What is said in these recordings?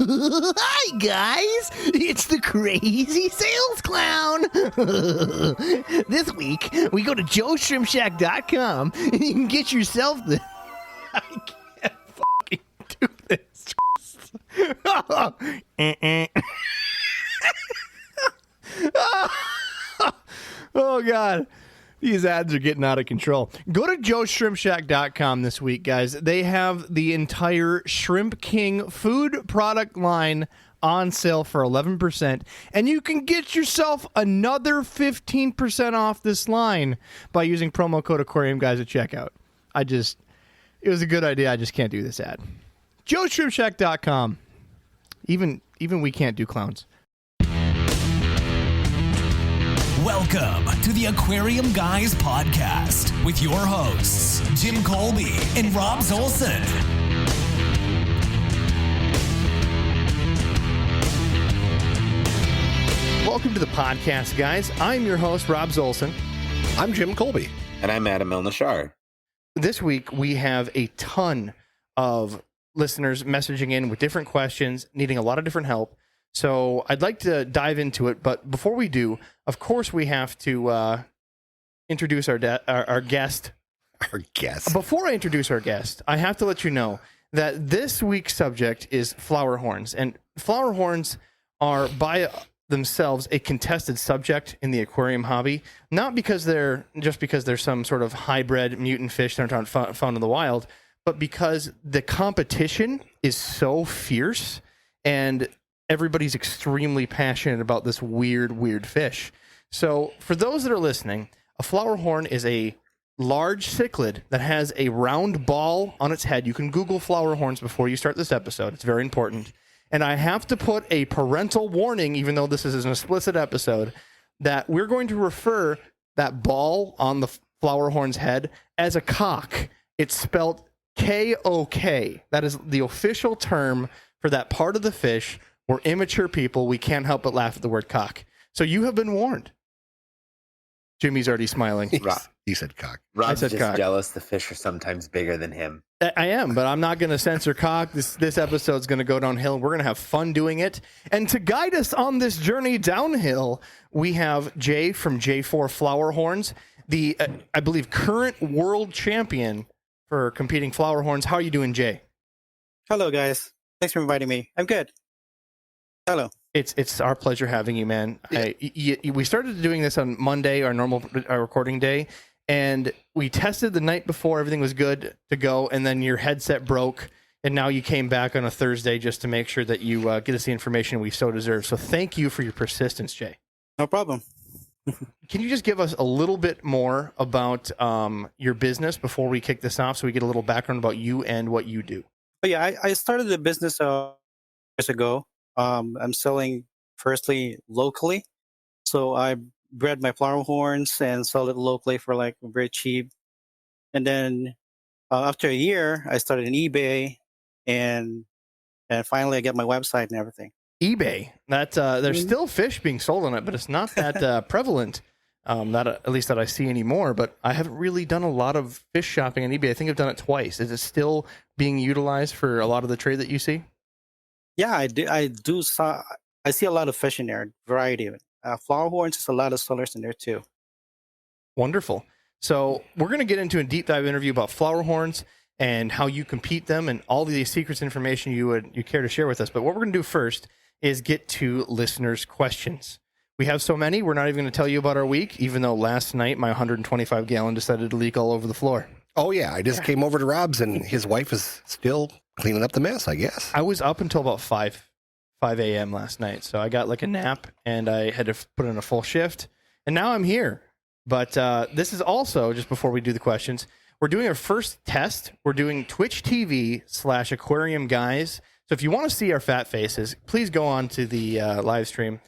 Hi, guys. It's the crazy sales clown. This week, we go to joeshrimpshack.com and you can get yourself the... I can't fucking do this. Oh, God. These ads are getting out of control. Go to joeshrimpshack.com this week, guys. They have the entire Shrimp King food product line on sale for 11%, and you can get yourself another 15% off this line by using promo code Aquarium Guys at checkout. It was a good idea. I just can't do this ad. joeshrimpshack.com. Even we can't do clowns. Welcome to the Aquarium Guys podcast with your hosts, Jim Colby and Rob Zolson. Welcome to the podcast, guys. I'm your host, Rob Zolson. I'm Jim Colby. And I'm Adam El-Nashar. This week, we have a ton of listeners messaging in with different questions, needing a lot of different help. So I'd like to dive into it, but before we do, of course, we have to introduce our guest. Our guest. Before I introduce our guest, I have to let you know that this week's subject is Flowerhorns, and Flowerhorns are by themselves a contested subject in the aquarium hobby, not because they're some sort of hybrid mutant fish that aren't found in the wild, but because the competition is so fierce and everybody's extremely passionate about this weird fish. So for those that are listening, a flowerhorn is a large cichlid that has a round ball on its head. You can Google flowerhorns before you start this episode. It's very important. And I have to put a parental warning, even though this is an explicit episode, that we're going to refer that ball on the flowerhorn's head as a cock. It's spelled K-O-K. That is the official term for that part of the fish. We're immature people. We can't help but laugh at the word cock. So you have been warned. Jimmy's already smiling. He said cock. Rob's said just cock. jealous the fish are sometimes bigger than him. I am, but I'm not going to censor cock. This episode's going to go downhill. We're going to have fun doing it. And to guide us on this journey downhill, we have Jay from J4 Flowerhorns, the, I believe, current world champion for competing flowerhorns. How are you doing, Jay? Hello, guys. Thanks for inviting me. I'm good. Hello. It's our pleasure having you, man. Yeah. We started doing this on Monday, our normal recording day, and we tested the night before. Everything was good to go, and then your headset broke, and now you came back on a Thursday just to make sure that you get us the information we so deserve. So thank you for your persistence, Jay. No problem. Can you just give us a little bit more about your business before we kick this off so we get a little background about you and what you do? But yeah, I started the business years ago. I'm selling firstly locally. So I bred my flower horns and sold it locally for like very cheap. And then after a year, I started an eBay and finally I got my website and everything. eBay. There's still fish being sold on it, but it's not that prevalent. Not at least that I see anymore. But I haven't really done a lot of fish shopping on eBay. I think I've done it twice. Is it still being utilized for a lot of the trade that you see? Yeah, I do. I see a lot of fish in there, variety of it. Flower horns, there's a lot of sellers in there too. Wonderful. So we're going to get into a deep dive interview about flower horns and how you compete them and all the secrets information you care to share with us. But what we're going to do first is get to listeners' questions. We have so many, we're not even going to tell you about our week, even though last night my 125 gallon decided to leak all over the floor. Oh, yeah. I just came over to Rob's, and his wife is still cleaning up the mess, I guess. I was up until about 5 a.m. last night, so I got like a nap, and I had to put in a full shift, and now I'm here. But this is also, just before we do the questions, we're doing our first test. We're doing Twitch TV/Aquarium Guys. So if you want to see our fat faces, please go on to the live stream,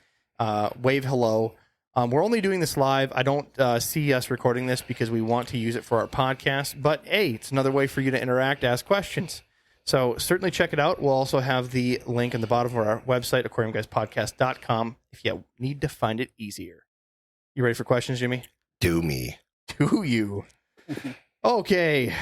wave hello. We're only doing this live. I don't see us recording this because we want to use it for our podcast. But, hey, it's another way for you to interact, ask questions. So certainly check it out. We'll also have the link on the bottom of our website, aquariumguyspodcast.com, if you need to find it easier. You ready for questions, Jimmy? Do me. Do you? Okay.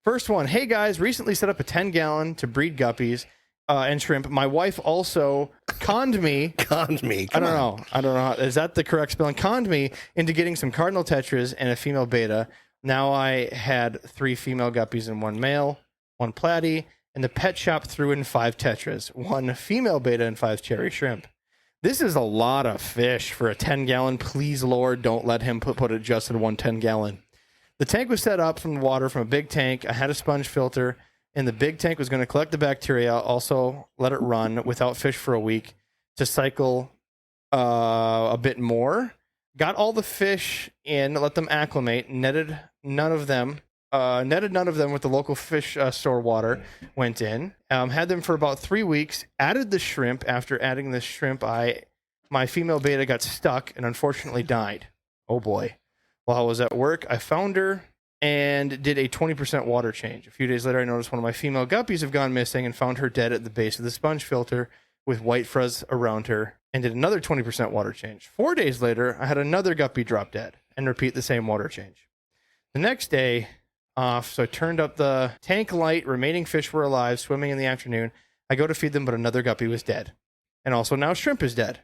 First one. Hey, guys, recently set up a 10-gallon to breed guppies and shrimp. My wife also conned me. Conned me. I don't know. Is that the correct spelling? Conned me into getting some cardinal tetras and a female beta. Now I had 3 female guppies and 1 male, 1 platy, and the pet shop threw in 5 tetras, 1 female beta, and 5 cherry shrimp. This is a lot of fish for a 10-gallon. Please, Lord, don't let him put it just in one 10-gallon. The tank was set up from the water from a big tank. I had a sponge filter, and the big tank was going to collect the bacteria, also let it run without fish for a week to cycle a bit more. Got all the fish in, let them acclimate, netted none of them with the local fish store water, went in, had them for about 3 weeks, added the shrimp. After adding the shrimp, my female beta got stuck and unfortunately died. Oh boy. While I was at work, I found her and did a 20% water change. A few days later, I noticed one of my female guppies have gone missing and found her dead at the base of the sponge filter with white fuzz around her, and did another 20% water change. 4 days later, I had another guppy drop dead and repeat the same water change. The next day off, so I turned up the tank light, remaining fish were alive, swimming in the afternoon. I go to feed them, but another guppy was dead. And also now shrimp is dead.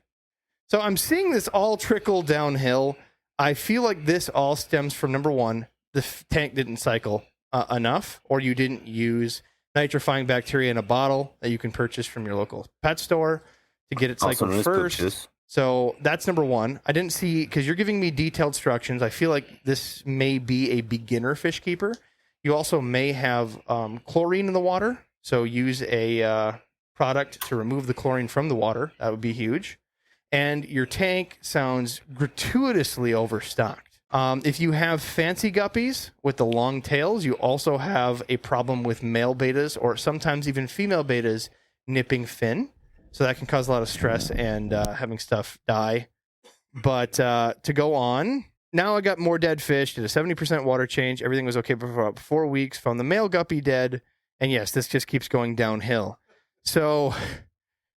So I'm seeing this all trickle downhill. I feel like this all stems from, number one, the tank didn't cycle enough, or you didn't use nitrifying bacteria in a bottle that you can purchase from your local pet store to get it cycled first. So that's number one. I didn't see, because you're giving me detailed instructions. I feel like this may be a beginner fish keeper. You also may have chlorine in the water. So use a product to remove the chlorine from the water. That would be huge. And your tank sounds gratuitously overstocked. If you have fancy guppies with the long tails, you also have a problem with male betas or sometimes even female betas nipping fin. So that can cause a lot of stress and having stuff die. But to go on, now I got more dead fish, did a 70% water change. Everything was okay for about 4 weeks. Found the male guppy dead. And yes, this just keeps going downhill. So,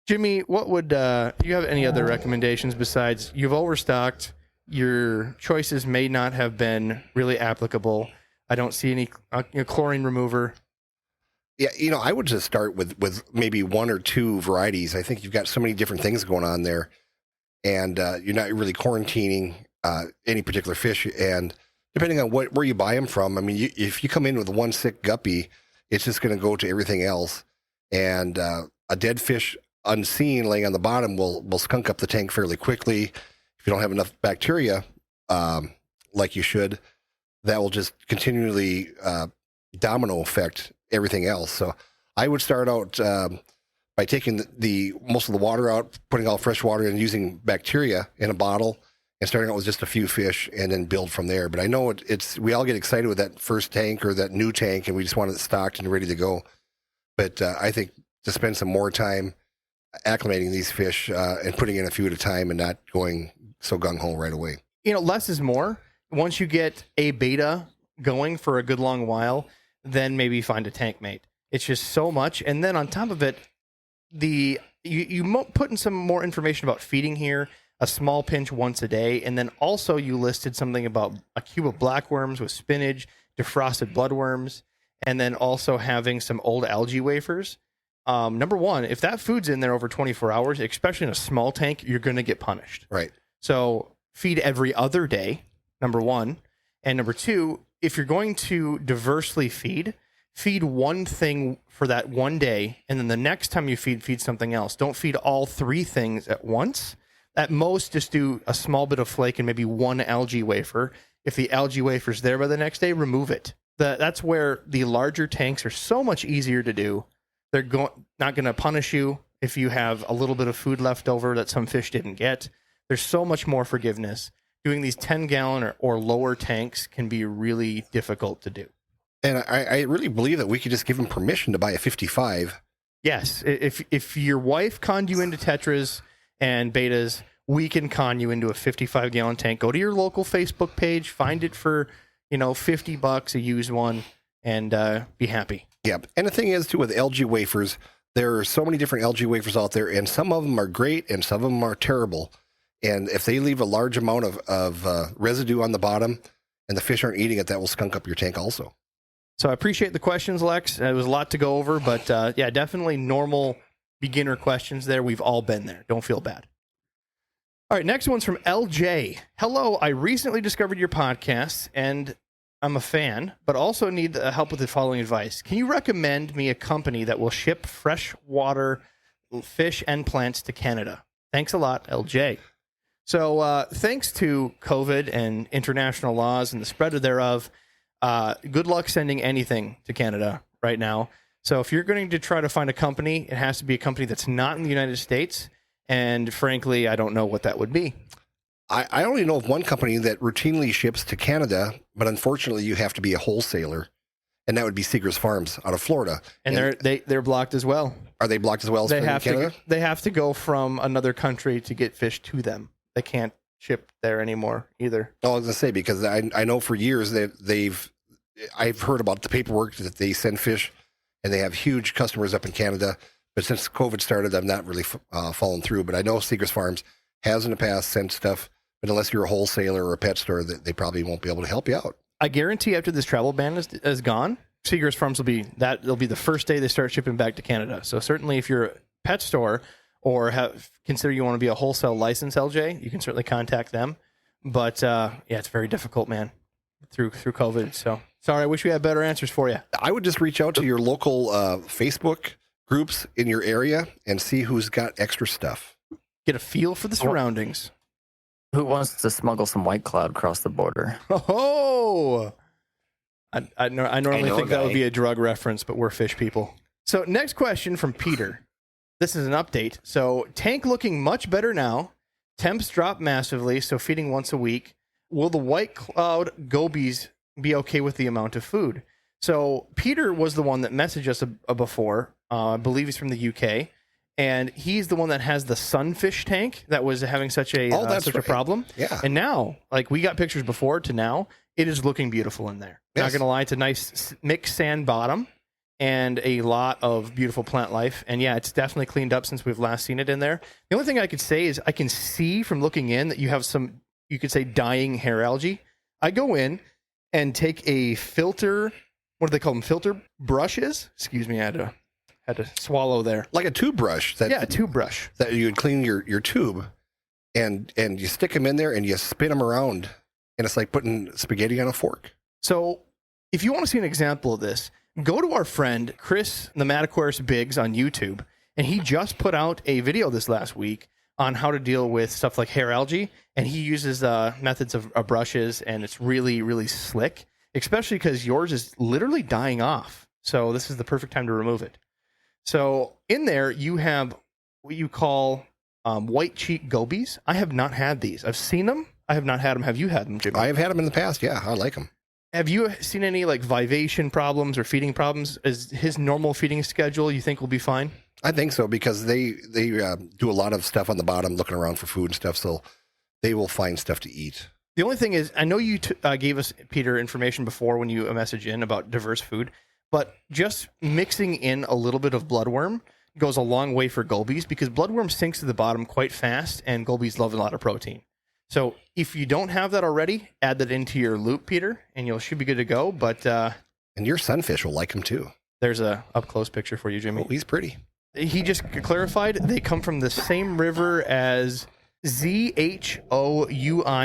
Jimmy, what would do you have any other recommendations besides you've overstocked? Your choices may not have been really applicable. I don't see any chlorine remover. Yeah, I would just start with maybe 1 or 2 varieties. I think you've got so many different things going on there, and you're not really quarantining any particular fish. And depending on where you buy them from, I mean, if you come in with 1 sick guppy, it's just going to go to everything else. And a dead fish unseen laying on the bottom will skunk up the tank fairly quickly. If you don't have enough bacteria like you should, that will just continually domino effect everything else. So I would start out by taking the most of the water out, putting all fresh water and using bacteria in a bottle and starting out with just a few fish and then build from there. But I know we all get excited with that first tank or that new tank and we just want it stocked and ready to go. But I think to spend some more time acclimating these fish and putting in a few at a time and not going so gung-ho right away. Less is more. Once you get a beta going for a good long while, then maybe find a tank mate. It's just so much. And then on top of it, you put in some more information about feeding here, a small pinch once a day. And then also you listed something about a cube of blackworms with spinach, defrosted bloodworms, and then also having some old algae wafers. Number one, if that food's in there over 24 hours, especially in a small tank, you're going to get punished. Right. So feed every other day, number one. And number two, if you're going to diversely feed one thing for that one day, and then the next time you feed something else. Don't feed all 3 things at once. At most, just do a small bit of flake and maybe 1 algae wafer. If the algae wafer's there by the next day, remove it. That's where the larger tanks are so much easier to do. They're not going to punish you if you have a little bit of food left over that some fish didn't get. There's so much more forgiveness. Doing these 10-gallon or lower tanks can be really difficult to do. And I really believe that we could just give them permission to buy a 55. Yes. If your wife conned you into tetras and betas, we can con you into a 55-gallon tank. Go to your local Facebook page, find it for $50 a used one, and be happy. Yeah. And the thing is, too, with algae wafers, there are so many different algae wafers out there, and some of them are great and some of them are terrible. And if they leave a large amount of residue on the bottom and the fish aren't eating it, that will skunk up your tank also. So I appreciate the questions, Lex. It was a lot to go over, but yeah, definitely normal beginner questions there. We've all been there. Don't feel bad. All right, next one's from LJ. Hello, I recently discovered your podcast, and I'm a fan, but also need help with the following advice. Can you recommend me a company that will ship freshwater fish and plants to Canada? Thanks a lot, LJ. So thanks to COVID and international laws and the spread thereof, good luck sending anything to Canada right now. So if you're going to try to find a company, it has to be a company that's not in the United States. And frankly, I don't know what that would be. I only know of one company that routinely ships to Canada, but unfortunately you have to be a wholesaler, and that would be Seegers Farms out of Florida. And they're blocked as well. Are they blocked as well as Canada? They have to go from another country to get fish to them. They can't ship there anymore either. Oh, I was going to say, because I know for years that I've heard about the paperwork that they send fish, and they have huge customers up in Canada. But since COVID started, I've not really fallen through. But I know Seegers Farms has in the past sent stuff, but unless you're a wholesaler or a pet store, they probably won't be able to help you out. I guarantee after this travel ban is gone, Seegers Farms will be the first day they start shipping back to Canada. So certainly if you're a pet store or consider you want to be a wholesale license, LJ, you can certainly contact them. But it's very difficult, man, through COVID. So sorry, I wish we had better answers for you. I would just reach out to your local Facebook groups in your area and see who's got extra stuff. Get a feel for the surroundings. Who wants to smuggle some White Cloud across the border? Oh, I normally think that would be a drug reference, but we're fish people. So next question from Peter. This is an update. So tank looking much better now. Temps drop massively, so feeding once a week. Will the White Cloud gobies be okay with the amount of food? So Peter was the one that messaged us before. I believe he's from the UK, and he's the one that has the sunfish tank that was having such a problem. Yeah. And now, like, we got pictures before to now, it is looking beautiful in there. Yes. Not gonna lie, it's a nice mixed sand bottom and a lot of beautiful plant life. And yeah, it's definitely cleaned up since we've last seen it in there. The only thing I could say is I can see from looking in that you have some, you could say, dying hair algae. I go in and take a filter. What do they call them? Filter brushes? Excuse me, I had to swallow there. Like a tube brush. A tube brush. That you would clean your tube, and you stick them in there and you spin them around, and it's like putting spaghetti on a fork. So if you want to see an example of this, go to our friend Chris the Mataquaris Biggs on YouTube, and he just put out a video this last week on how to deal with stuff like hair algae, and he uses methods of brushes, and it's really, really slick, especially because yours is literally dying off. So this is the perfect time to remove it. So in there, you have what you call white cheek gobies. I have not had these. I've seen them. I have not had them. Have you had them, Jimmy? I have had them in the past. Yeah, I like them. Have you seen any like vivation problems or feeding problems? Is his normal feeding schedule, you think, will be fine? I think so, because they do a lot of stuff on the bottom, looking around for food and stuff. So they will find stuff to eat. The only thing is, I know you gave us, Peter, information before when you messaged in about diverse food, but just mixing in a little bit of bloodworm goes a long way for gobies, because bloodworm sinks to the bottom quite fast, and gobies love a lot of protein. So if you don't have that already, add that into your loop, Peter, and you should be good to go. But and your sunfish will like them too. There's a up close picture for you, Jimmy. Oh, he's pretty. He just clarified they come from the same river as ZHOUI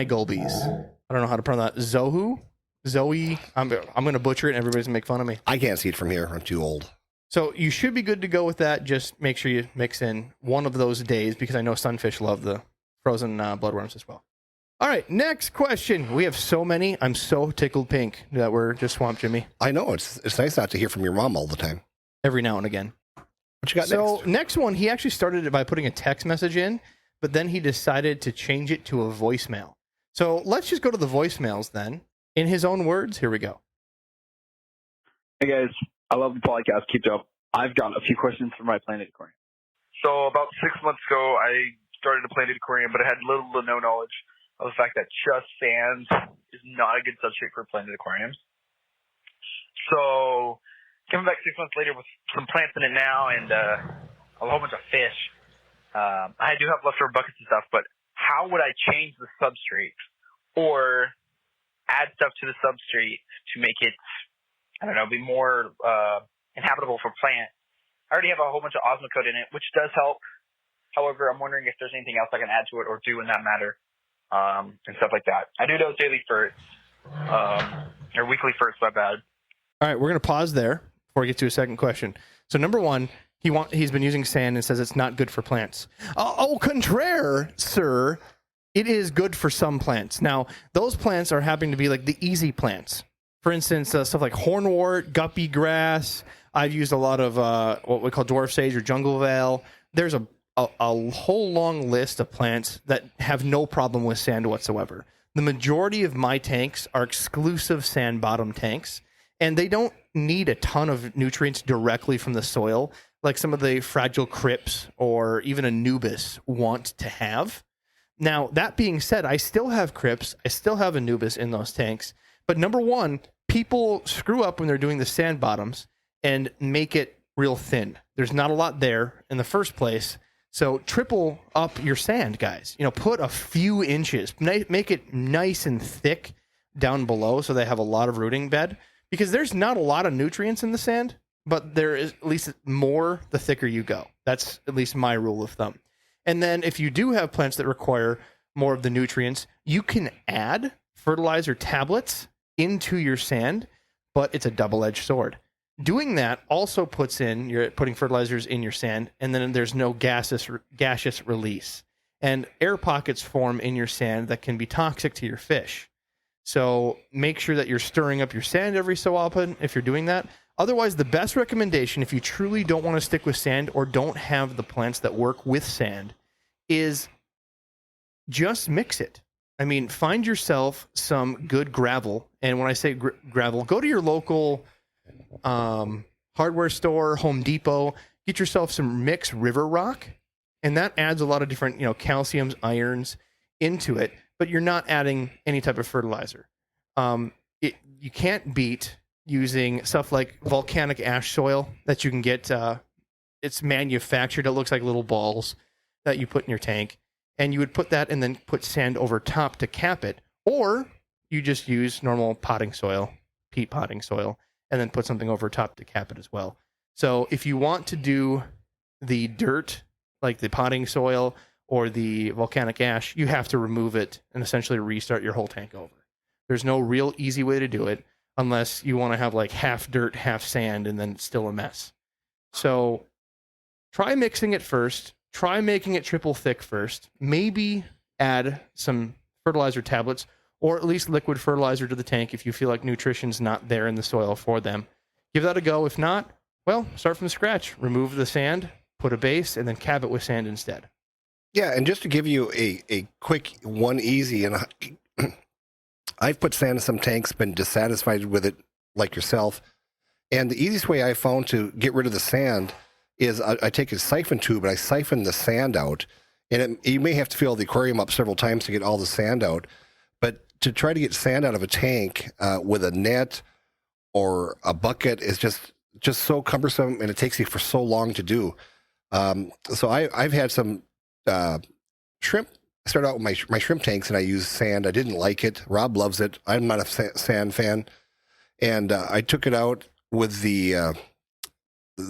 gobies. I don't know how to pronounce that. Zoe. I'm going to butcher it, and everybody's going to make fun of me. I can't see it from here. I'm too old. So you should be good to go with that. Just make sure you mix in one of those days, because I know sunfish love the frozen bloodworms as well. All right, next question. We have so many. I'm so tickled pink that we're just swamped, Jimmy. I know. It's nice not to hear from your mom all the time. Every now and again. What you got next? So next one, he actually started it by putting a text message in, but then he decided to change it to a voicemail. So let's just go to the voicemails then. In his own words, here we go. Hey guys, I love the podcast. Keep it up. I've got a few questions for my Planet Aquarium. So about 6 months ago, I started a Planet Aquarium, but I had little to no knowledge of the fact that just sand is not a good substrate for Planet Aquariums. So coming back 6 months later with some plants in it now and a whole bunch of fish. I do have leftover buckets and stuff, but how would I change the substrate or add stuff to the substrate to make it, I don't know, be more inhabitable for plant I already have a whole bunch of Osmocote in it, which does help. However, I'm wondering if there's anything else I can add to it or do in that matter, and stuff like that. I do those daily ferts, or weekly ferts, my bad. All right, we're going to pause there before we get to a second question. So number one, he's been using sand and says it's not good for plants. Au contraire, sir, it is good for some plants. Now, those plants are happening to be like the easy plants. For instance, stuff like hornwort, guppy grass. I've used a lot of what we call dwarf sage or jungle vale. There's a whole long list of plants that have no problem with sand whatsoever. The majority of my tanks are exclusive sand bottom tanks, and they don't need a ton of nutrients directly from the soil like some of the fragile crypts or even Anubis want to have. Now, that being said, I still have crypts, I still have Anubis in those tanks, but number one, people screw up when they're doing the sand bottoms and make it real thin. There's not a lot there in the first place. So triple up your sand, guys. Put a few inches, make it nice and thick down below so they have a lot of rooting bed, because there's not a lot of nutrients in the sand, but there is at least more the thicker you go. That's at least my rule of thumb. And then if you do have plants that require more of the nutrients, you can add fertilizer tablets into your sand, but it's a double-edged sword. Doing that also you're putting fertilizers in your sand, and then there's no gaseous release. And air pockets form in your sand that can be toxic to your fish. So make sure that you're stirring up your sand every so often if you're doing that. Otherwise, the best recommendation, if you truly don't want to stick with sand or don't have the plants that work with sand, is just mix it. I mean, find yourself some good gravel. And when I say gravel, go to your local hardware store, Home Depot, get yourself some mixed river rock, and that adds a lot of different, calciums, irons into it, but you're not adding any type of fertilizer. You can't beat using stuff like volcanic ash soil that you can get. It's manufactured. It looks like little balls that you put in your tank, and you would put that and then put sand over top to cap it, or you just use normal potting soil, peat potting soil, and then put something over top to cap it as well. So if you want to do the dirt, like the potting soil or the volcanic ash, you have to remove it and essentially restart your whole tank over. There's no real easy way to do it unless you want to have like half dirt, half sand, and then it's still a mess. So try mixing it first. Try making it triple thick first. Maybe add some fertilizer tablets, or at least liquid fertilizer to the tank if you feel like nutrition's not there in the soil for them. Give that a go. If not, well, start from scratch. Remove the sand, put a base, and then cap it with sand instead. Yeah, and just to give you a quick one easy, and I've put sand in some tanks, been dissatisfied with it like yourself, and the easiest way I found to get rid of the sand is I take a siphon tube and I siphon the sand out, and you may have to fill the aquarium up several times to get all the sand out, but to try to get sand out of a tank with a net or a bucket is just so cumbersome, and it takes you for so long to do. So I've had some shrimp. I started out with my shrimp tanks, and I used sand. I didn't like it. Rob loves it. I'm not a sand fan. And I took it out with the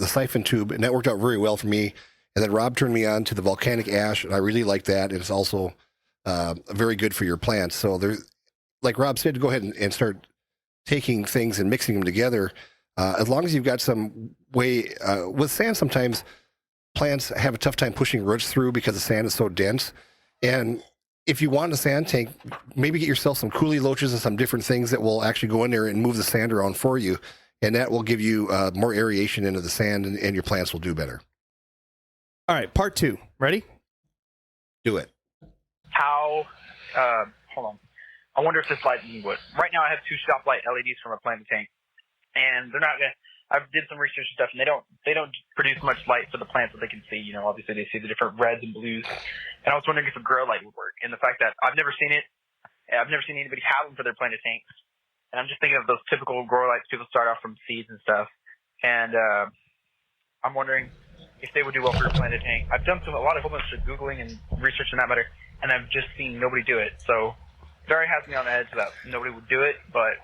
siphon tube, and that worked out very well for me. And then Rob turned me on to the volcanic ash, and I really like that. It's also very good for your plants. So there's, like Rob said, to go ahead and start taking things and mixing them together. As long as you've got some way, with sand, sometimes plants have a tough time pushing roots through because the sand is so dense. And if you want a sand tank, maybe get yourself some coolie loaches and some different things that will actually go in there and move the sand around for you. And that will give you more aeration into the sand, and your plants will do better. All right, part 2. Ready? Do it. How, hold on. I wonder if this lighting would. Right now I have 2 shop light LEDs from a planted tank, and they're not going to, I did some research and stuff, and they don't produce much light for the plants that they can see. Obviously they see the different reds and blues. And I was wondering if a grow light would work. And the fact that I've never seen it, I've never seen anybody have them for their planted tanks. And I'm just thinking of those typical grow lights people start off from seeds and stuff. And I'm wondering if they would do well for your planted tank. I've done a whole bunch of Googling and research in that matter, and I've just seen nobody do it. So it already has me on the edge that nobody would do it, but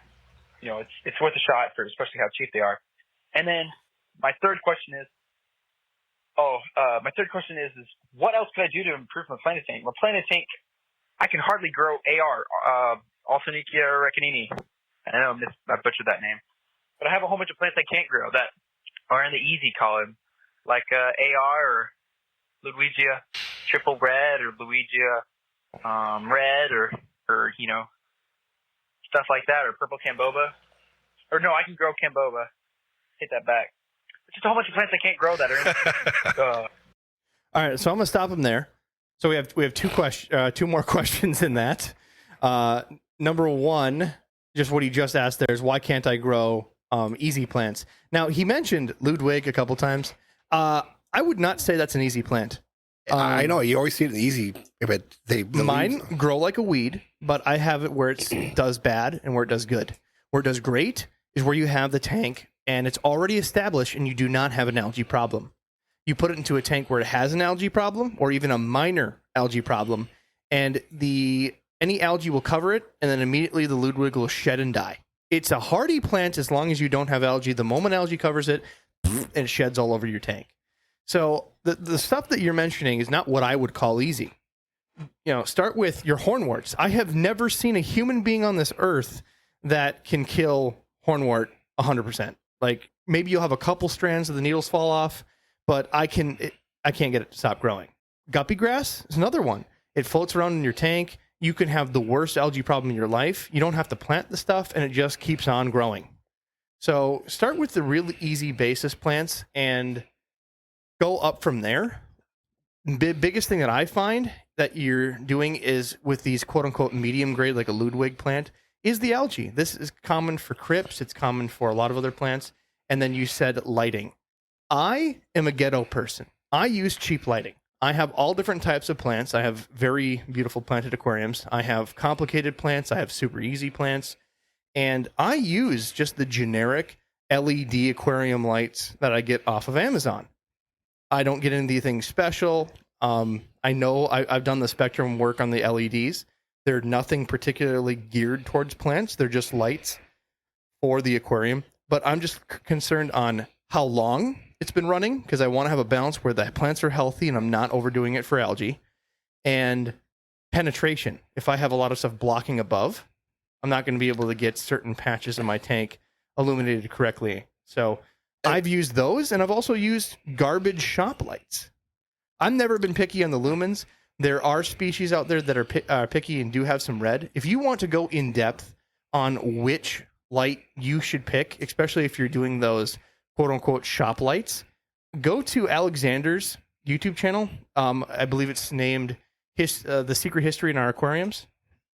it's worth a shot for especially how cheap they are. And then my third question is, My third question is what else could I do to improve my planted tank? My planted tank, I can hardly grow AR, Alsonikia recanini. I know I butchered that name. But I have a whole bunch of plants I can't grow that are in the easy column, like AR or Ludwigia triple red or Luigia red or stuff like that, or purple camboba. Or no, I can grow camboba. Take that back. It's just a whole bunch of plants I can't grow that are in. All right, so I'm gonna stop him there. So we have two more questions in that. Number one, just what he just asked there is why can't I grow easy plants? Now he mentioned Ludwig a couple times. I would not say that's an easy plant. I know you always see it in easy, but mine grow like a weed, but I have it where it does bad and where it does good. Where it does great is where you have the tank and it's already established and you do not have an algae problem. You put it into a tank where it has an algae problem or even a minor algae problem, and any algae will cover it, and then immediately the Ludwig will shed and die. It's a hardy plant as long as you don't have algae. The moment algae covers it, and it sheds all over your tank. So the stuff that you're mentioning is not what I would call easy. Start with your hornworts. I have never seen a human being on this earth that can kill hornwort 100%. Like maybe you'll have a couple strands of the needles fall off, but I can't get it to stop growing. Guppy grass is another one. It floats around in your tank. You can have the worst algae problem in your life. You don't have to plant the stuff, and it just keeps on growing. So start with the really easy basis plants and go up from there. Biggest thing that I find that you're doing is with these quote-unquote medium grade, like a Ludwig plant, is the algae. This is common for crypts. It's common for a lot of other plants. And then you said lighting. I am a ghetto person. I use cheap lighting. I have all different types of plants. I have very beautiful planted aquariums. I have complicated plants. I have super easy plants. And I use just the generic LED aquarium lights that I get off of Amazon. I don't get into anything special. I know I've done the spectrum work on the LEDs. They're nothing particularly geared towards plants. They're just lights for the aquarium. But I'm just concerned on how long it's been running, because I want to have a balance where the plants are healthy and I'm not overdoing it for algae. And penetration. If I have a lot of stuff blocking above, I'm not going to be able to get certain patches in my tank illuminated correctly. So I've used those, and I've also used garbage shop lights. I've never been picky on the lumens. There are species out there that are picky and do have some red. If you want to go in depth on which light you should pick, especially if you're doing those quote-unquote shop lights, go to Alexander's YouTube channel. I believe it's named The Secret History in Our Aquariums.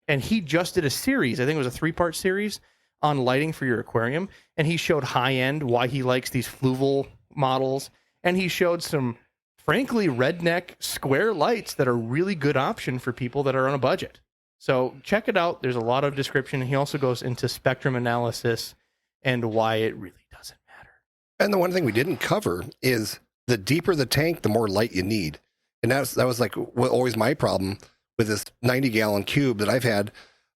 And he just did a series, I think it was a 3-part series, on lighting for your aquarium. And he showed high-end, why he likes these fluval models. And he showed some, frankly, redneck square lights that are really good option for people that are on a budget. So check it out. There's a lot of description. He also goes into spectrum analysis and why it really doesn't matter. And the one thing we didn't cover is the deeper the tank, the more light you need. And that was like always my problem with this 90-gallon cube that I've had.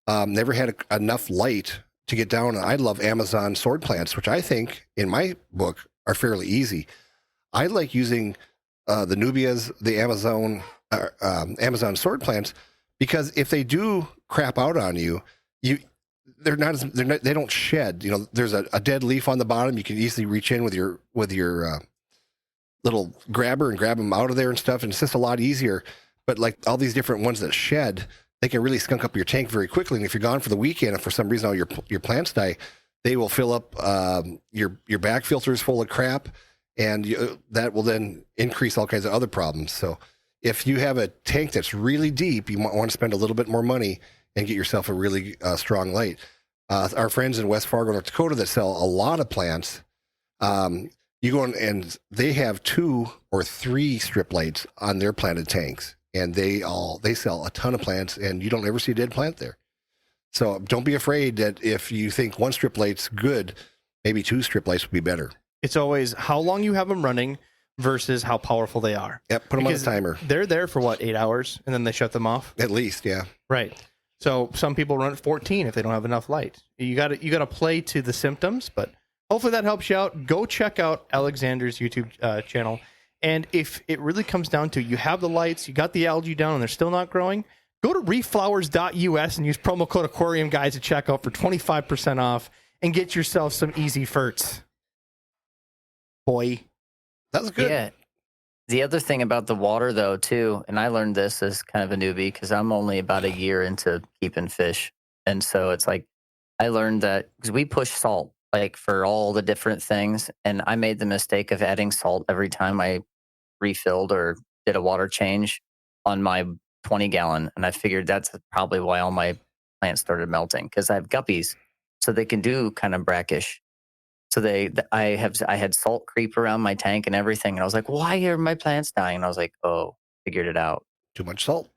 Never had enough light to get down. I love Amazon sword plants, which I think, in my book, are fairly easy. I like using the Nubias, the Amazon sword plants, because if they do crap out on you, they don't shed. There's a dead leaf on the bottom. You can easily reach in with your little grabber and grab them out of there and stuff. And it's just a lot easier. But like all these different ones that shed, they can really skunk up your tank very quickly. And if you're gone for the weekend, and for some reason all your plants die, they will fill up your back filters full of crap, and that will then increase all kinds of other problems. So if you have a tank that's really deep, you might want to spend a little bit more money and get yourself a really strong light. Our friends in West Fargo, North Dakota, that sell a lot of plants, you go in and they have 2 or 3 strip lights on their planted tanks, and they sell a ton of plants, and you don't ever see a dead plant there. So don't be afraid that if you think 1 strip light's good, maybe 2 strip lights would be better. It's always how long you have them running versus how powerful they are. Yep, put them on a timer. They're there for 8 hours, and then they shut them off? At least, yeah. Right. So some people run at 14 if they don't have enough light. You got to play to the symptoms, but hopefully that helps you out. Go check out Alexander's YouTube channel And if it really comes down to you have the lights, you got the algae down, and they're still not growing, go to reefflowers.us and use promo code Aquarium Guys at checkout for 25% off and get yourself some easy ferts. Boy. That was good. Yeah. The other thing about the water, though, too, and I learned this as kind of a newbie because I'm only about a year into keeping fish. And so it's like I learned that because we push salt like for all the different things. And I made the mistake of adding salt every time I refilled or did a water change on my 20 gallon. And I figured that's probably why all my plants started melting because I have guppies. So they can do kind of brackish. So I had salt creep around my tank and everything. And I was like, why are my plants dying? And I was like, oh, figured it out. Too much salt.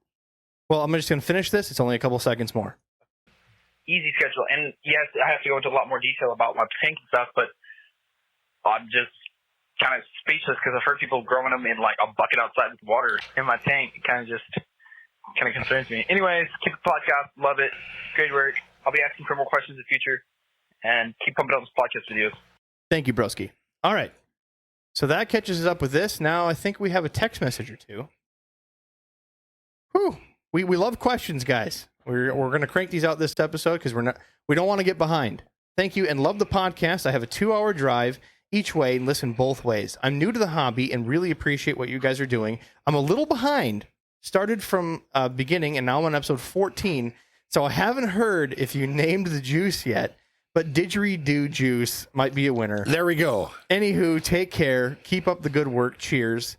Well, I'm just going to finish this. It's only a couple seconds more. Easy schedule. And yes, I have to go into a lot more detail about my tank and stuff, but I'm just kind of speechless because I've heard people growing them in like a bucket outside with water in my tank. It kind of concerns me. Anyways, keep the podcast. Love it. Great work. I'll be asking for more questions in the future and keep pumping out this podcast videos. Thank you, broski. All right. So that catches us up with this. Now I think we have a text message or two. Whew. We love questions, guys. We're going to crank these out this episode because we don't want to get behind. Thank you and love the podcast. I have a 2-hour drive each way and listen both ways. I'm new to the hobby and really appreciate what you guys are doing. I'm a little behind. Started from beginning and now I'm on episode 14. So I haven't heard if you named the juice yet, but Didgeridoo Juice might be a winner. There we go. Anywho, take care. Keep up the good work. Cheers.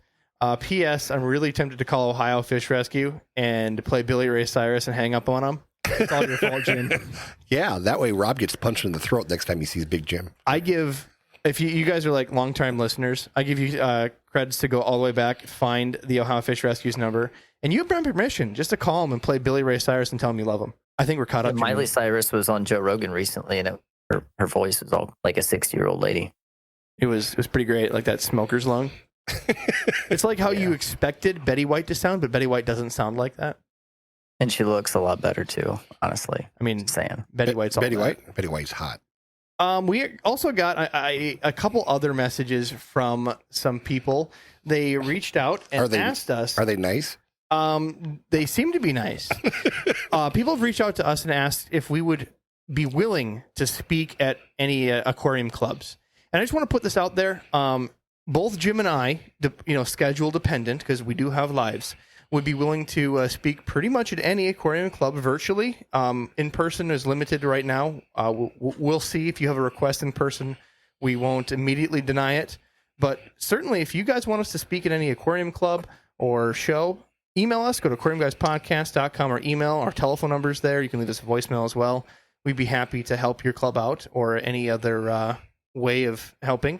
P.S. I'm really tempted to call Ohio Fish Rescue and play Billy Ray Cyrus and hang up on him. It's all your fault, Jim. Yeah, that way Rob gets punched in the throat next time he sees Big Jim. I give, if you guys are like long-time listeners, I give you credits to go all the way back, find the Ohio Fish Rescue's number, and you have my permission just to call him and play Billy Ray Cyrus and tell him you love him. I think we're caught up. Miley Cyrus was on Joe Rogan recently, and her voice was all like a 60-year-old lady. It was pretty great, like that smoker's lung. It's like how you expected Betty White to sound, but Betty White doesn't sound like that. And she looks a lot better too, honestly. I mean, Just saying. Betty White's all Betty that. White? Betty White's hot. We also got a couple other messages from some people. They reached out and asked us. Are they nice? They seem to be nice. People have reached out to us and asked if we would be willing to speak at any aquarium clubs. And I just want to put this out there. Both Jim and I, schedule dependent, because we do have lives, would be willing to speak pretty much at any aquarium club virtually. In person is limited right now. We'll see if you have a request in person. We won't immediately deny it. But certainly, if you guys want us to speak at any aquarium club or show, email us. Go to aquariumguyspodcast.com or email. Our telephone number's there. You can leave us a voicemail as well. We'd be happy to help your club out or any other way of helping.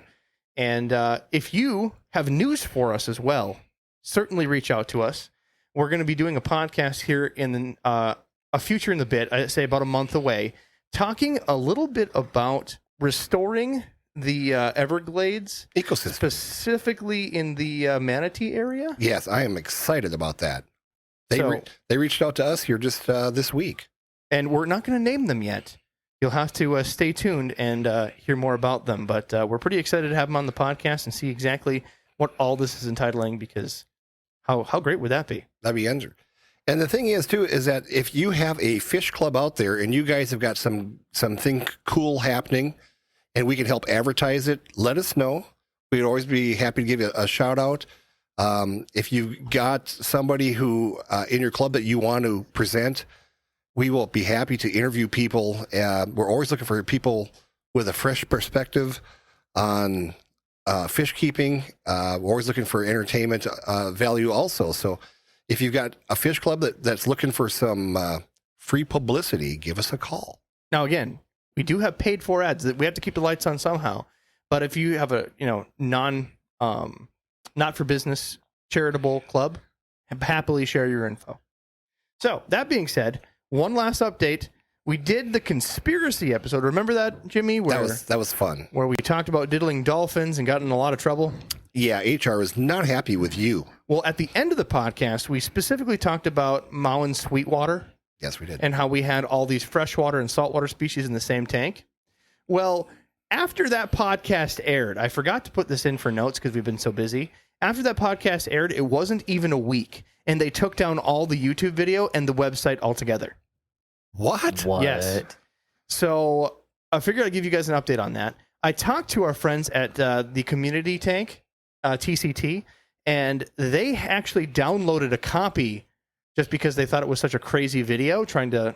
And if you have news for us as well, certainly reach out to us. We're going to be doing a podcast here in a future in the bit, I'd say about a month away, talking a little bit about restoring the Everglades ecosystem, specifically in the manatee area. Yes, I am excited about that. They reached out to us here just this week. And we're not going to name them yet. You'll have to stay tuned and hear more about them. But we're pretty excited to have them on the podcast and see exactly what all this is entitling, because how great would that be? That'd be ender. And the thing is, too, is that if you have a fish club out there and you guys have got something cool happening and we can help advertise it, let us know. We'd always be happy to give you a shout out. If you've got somebody who in your club that you want to present, we will be happy to interview people. We're always looking for people with a fresh perspective on fish keeping. We're always looking for entertainment value also. So if you've got a fish club that's looking for some free publicity, give us a call. Now, again, we do have paid for ads that we have to keep the lights on somehow. But if you have a not for business charitable club, happily share your info. So that being said, one last update. We did the conspiracy episode. Remember that, Jimmy? That was fun. Where we talked about diddling dolphins and got in a lot of trouble. Yeah, HR is not happy with you. Well, at the end of the podcast, we specifically talked about Maui Sweetwater. Yes, we did. And how we had all these freshwater and saltwater species in the same tank. Well, after that podcast aired, I forgot to put this in for notes because we've been so busy. After that podcast aired, it wasn't even a week, and they took down all the YouTube video and the website altogether. What? Yes. So I figured I'd give you guys an update on that. I talked to our friends at the Community Tank, TCT, and they actually downloaded a copy just because they thought it was such a crazy video, trying to,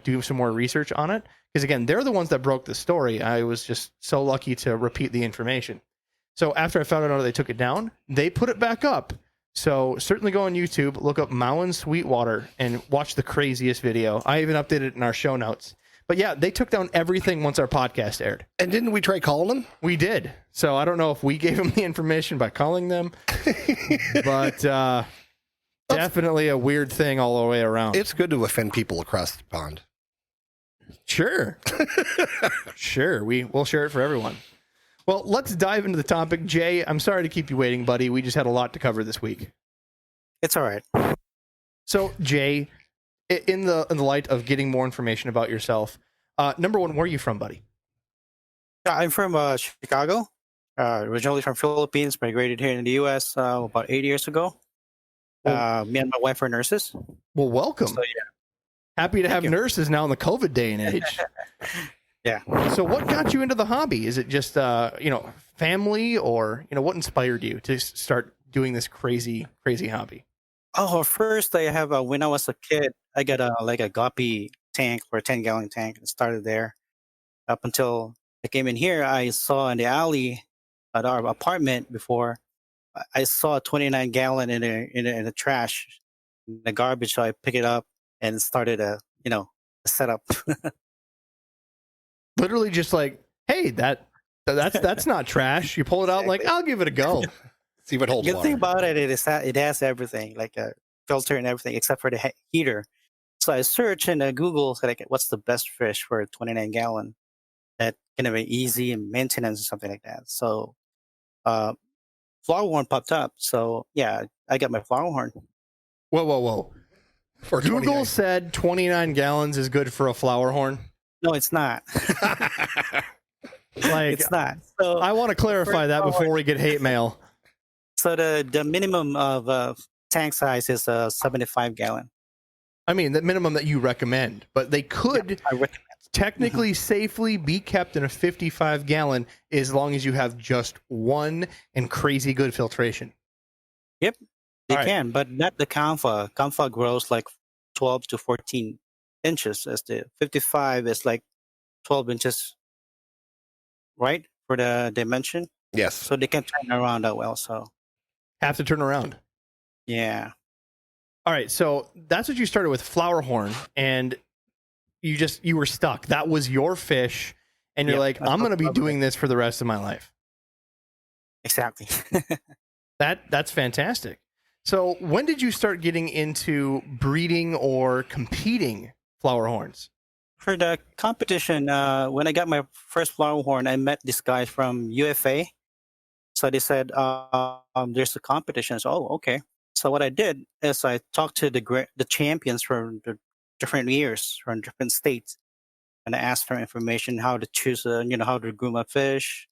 do some more research on it. Because again, they're the ones that broke the story. I was just so lucky to repeat the information. So after I found out they took it down, they put it back up. So certainly go on YouTube, look up Mowen Sweetwater, and watch the craziest video. I even updated it in our show notes. But yeah, they took down everything once our podcast aired. And didn't we try calling them? We did. So I don't know if we gave them the information by calling them, but definitely a weird thing all the way around. It's good to offend people across the pond. Sure. Sure. We'll share it for everyone. Well, let's dive into the topic. Jay, I'm sorry to keep you waiting, buddy. We just had a lot to cover this week. It's all right. So, Jay, in the light of getting more information about yourself, number one, where are you from, buddy? I'm from Chicago, originally from Philippines, migrated here in the U.S. About 8 years ago. Me and my wife are nurses. Well, welcome. So, yeah. Happy to have nurses now in the COVID day and age. Yeah. So what got you into the hobby? Is it just, family, or, what inspired you to start doing this crazy hobby? Oh, first I have when I was a kid, I got a guppy tank for a 10-gallon tank and started there. Up until I came in here, I saw in the alley at our apartment before, I saw a 29-gallon in the trash, in the garbage. So I picked it up and started a setup. Literally just like, hey, that's not trash. You pull it out like, I'll give it a go. See if it holds Good water. thing about it is that it has everything, like a filter and everything, except for the heater. So I searched in Google, like, what's the best fish for a 29-gallon that can be easy in maintenance or something like that. So Flowerhorn popped up. So yeah, I got my Flowerhorn. Whoa. For Google 29. said 29 gallons is good for a Flowerhorn. No, it's not. Like, It's not. So I want to clarify that before we get hate mail. So the minimum of tank size is a 75-gallon. I mean, the minimum that you recommend, but they could I recommend. technically safely be kept in a 55-gallon as long as you have just one and crazy good filtration. Yep, they All right. can, but not the Comfa. Comfa grows like 12 to 14 inches, as the 55 is like 12 inches, right, for the dimension. Yes. So they can turn around that well. So Have to turn around. yeah. All right, so that's what you started with, Flowerhorn, and you were stuck. That was your fish, and you're Yep, like, I'm going to be doing this for the rest of my life. Exactly. That's fantastic. So when did you start getting into breeding or competing Flowerhorns? For the competition, when I got my first Flowerhorn, I met this guy from UFA. So they said, there's a competition. So, oh, okay. So what I did is I talked to the champions from the different years, from different states, and I asked for information how to choose, how to groom a fish.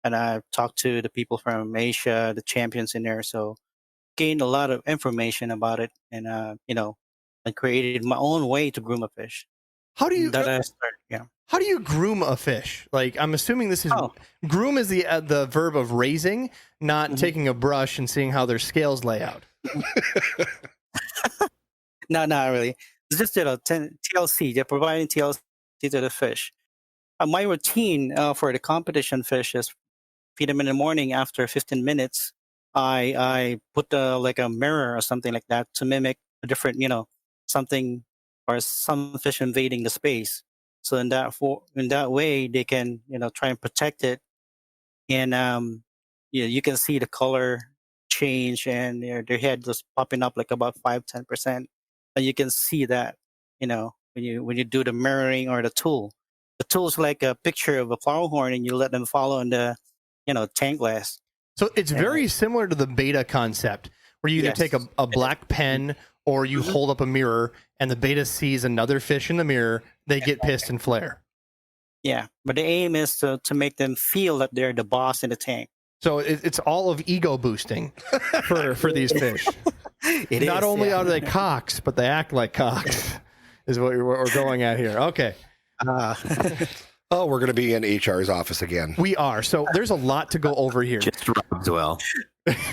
And I talked to the people from Asia, the champions in there. So gained a lot of information about it, and I created my own way to groom a fish. How do you That I started, yeah. how do you groom a fish? Like, I'm assuming this is groom is the verb of raising, not taking a brush and seeing how their scales lay out. No, not really. It's just TLC. They're providing TLC to the fish. My routine for the competition fish is feed them in the morning. After 15 minutes, I put like a mirror or something like that to mimic a different, something or some fish invading the space. So in that way, they can try and protect it, and you can see the color change, and their head just popping up like about 5-10%, and you can see that when you do the mirroring or the tool. The tool is like a picture of a Flowerhorn, and you let them follow in the tank glass. So it's very similar to the beta concept, where you either Yes. take a black pen or you hold up a mirror, and the beta sees another fish in the mirror. They get pissed and flare. Yeah, but the aim is to make them feel that they're the boss in the tank. So it's all of ego boosting for these fish. Not only are they cocks, but they act like cocks, is what we're going at here. Okay. Oh, we're going to be in HR's office again. We are. So there's a lot to go over here. Just Rob's well.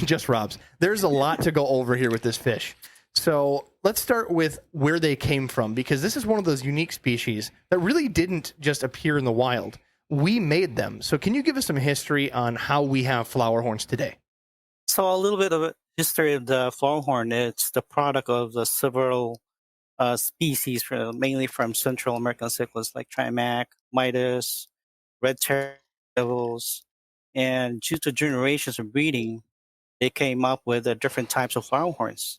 Just Rob's. There's a lot to go over here with this fish. So let's start with where they came from, because this is one of those unique species that really didn't just appear in the wild. We made them. So can you give us some history on how we have flowerhorns today? So a little bit of a history of the flowerhorn. It's the product of the several species, mainly from Central American cichlids like Trimac, Midas, red devils, and due to generations of breeding, they came up with different types of flowerhorns.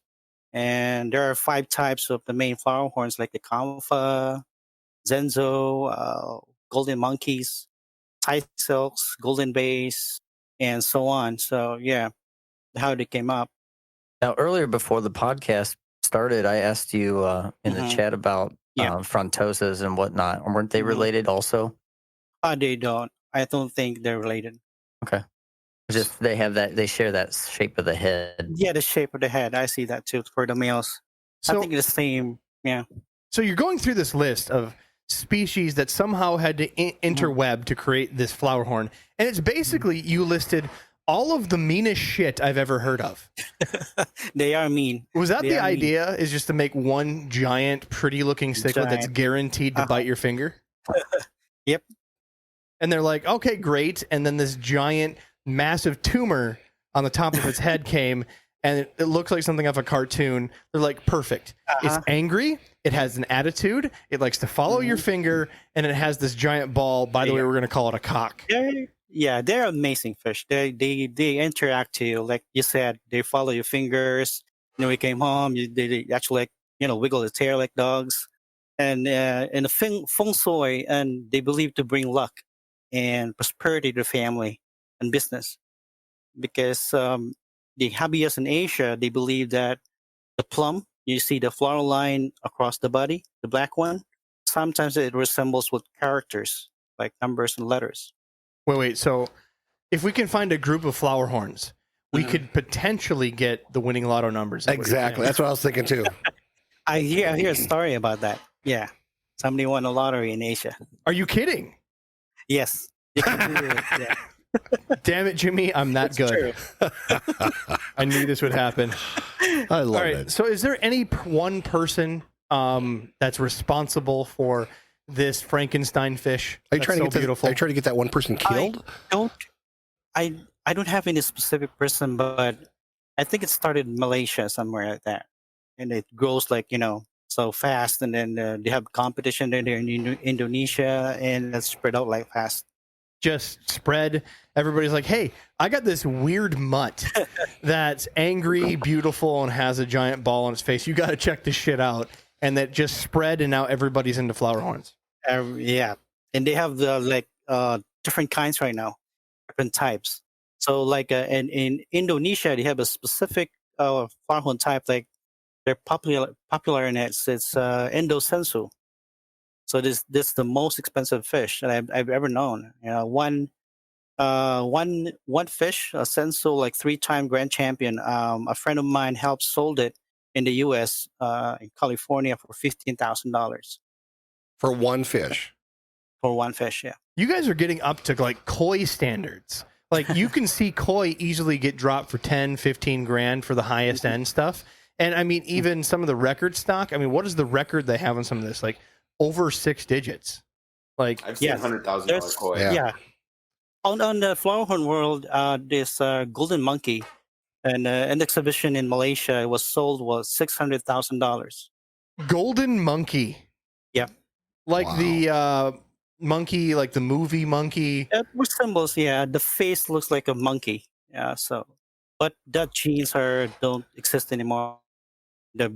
And there are 5 types of the main flowerhorns, like the Kampha, Zenzo, golden monkeys, Thai silks, golden bays, and so on. So yeah, how they came up. Now, earlier before the podcast started, I asked you in the chat about frontosas and whatnot. Weren't they related also? They don't. I don't think they're related. Okay. Just they have that. They share that shape of the head. Yeah, the shape of the head. I see that too for the males. So, I think it's the same. Yeah. So you're going through this list of species that somehow had to interweb to create this flowerhorn, and it's basically you listed all of the meanest shit I've ever heard of. They are mean. Was that They the are mean. idea? Is just to make one giant, pretty-looking cichlid that's Giant. guaranteed to bite your finger? Yep. And they're like, okay, great. And then this giant, massive tumor on the top of its head came, and it looks like something off a cartoon. They're like, perfect. It's angry. It has an attitude. It likes to follow your finger, and it has this giant ball. By the way, we're going to call it a cock. They're amazing fish. They interact to you, like you said. They follow your fingers. You know, we came home. They actually wiggle their tail like dogs, and in the feng shui, and they believe to bring luck and prosperity to the family and business, because the hobbyist in Asia, they believe that the plum, you see the floral line across the body, the black one, sometimes it resembles with characters like numbers and letters. Wait. So if we can find a group of flowerhorns, we could potentially get the winning lotto numbers. Exactly. That's what I was thinking too. I hear a story about that. Yeah. Somebody won a lottery in Asia. Are you kidding? Yes. You can do it. Yeah. Damn it, Jimmy. I'm that good. I knew this would happen. I love it. So is there any one person that's responsible for this Frankenstein fish? Are you trying to get beautiful? Are you trying to get that one person killed? I don't have any specific person, but I think it started in Malaysia, somewhere like that. And it grows so fast, and then they have competition there in Indonesia, and it's spread out like fast. Just spread. Everybody's like, hey, I got this weird mutt that's angry, beautiful, and has a giant ball on its face. You got to check this shit out. And that just spread, and now everybody's into flowerhorns. Yeah. And they have different kinds right now, different types. So in Indonesia, they have a specific flowerhorn type, like they're popular in it. It's Endosensu. So this is the most expensive fish that I've ever known. One fish, a sensu, like 3-time grand champion. A friend of mine helped sold it in the U.S. In California for $15,000 For one fish. for one fish. Yeah. You guys are getting up to like koi standards. Like you can see koi easily get dropped for 10, 15 grand for the highest end stuff. And I mean, even some of the record stock. I mean, what is the record they have on some of this? Like over 6 digits. Like I've seen $100,000 koi. Yeah. On the flowerhorn world, this golden monkey, and an exhibition in Malaysia was $600,000. golden monkey. Yeah. Like the monkey, like the movie monkey. It resembles, the face looks like a monkey. Yeah, so, but that genes don't exist anymore. The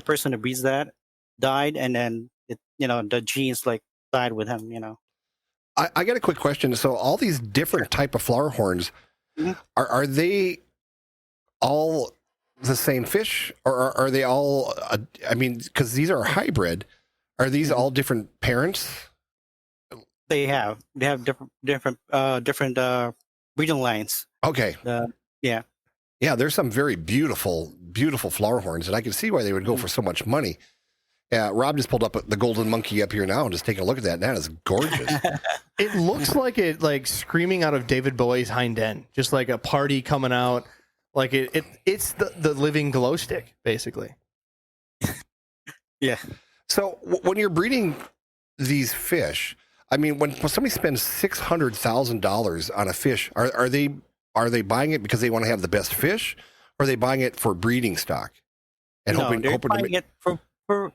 person who breeds that died, and then the genes died with him. I got a quick question. So all these different type of flowerhorns, are they all the same fish, or are they all? I mean, because these are hybrid. Are these all different parents? They have different breeding lines. Okay. Yeah. Yeah, there's some very beautiful, beautiful Flowerhorns, and I can see why they would go for so much money. Rob just pulled up the golden monkey up here now and just taking a look at that. That is gorgeous. It looks like it, like screaming out of David Bowie's hind end, just like a party coming out. Like it's the living glow stick, basically. Yeah. So when you're breeding these fish, I mean, when somebody spends $600,000 on a fish, are they buying it because they want to have the best fish, or are they buying it for breeding stock? And No, they're hoping buying it for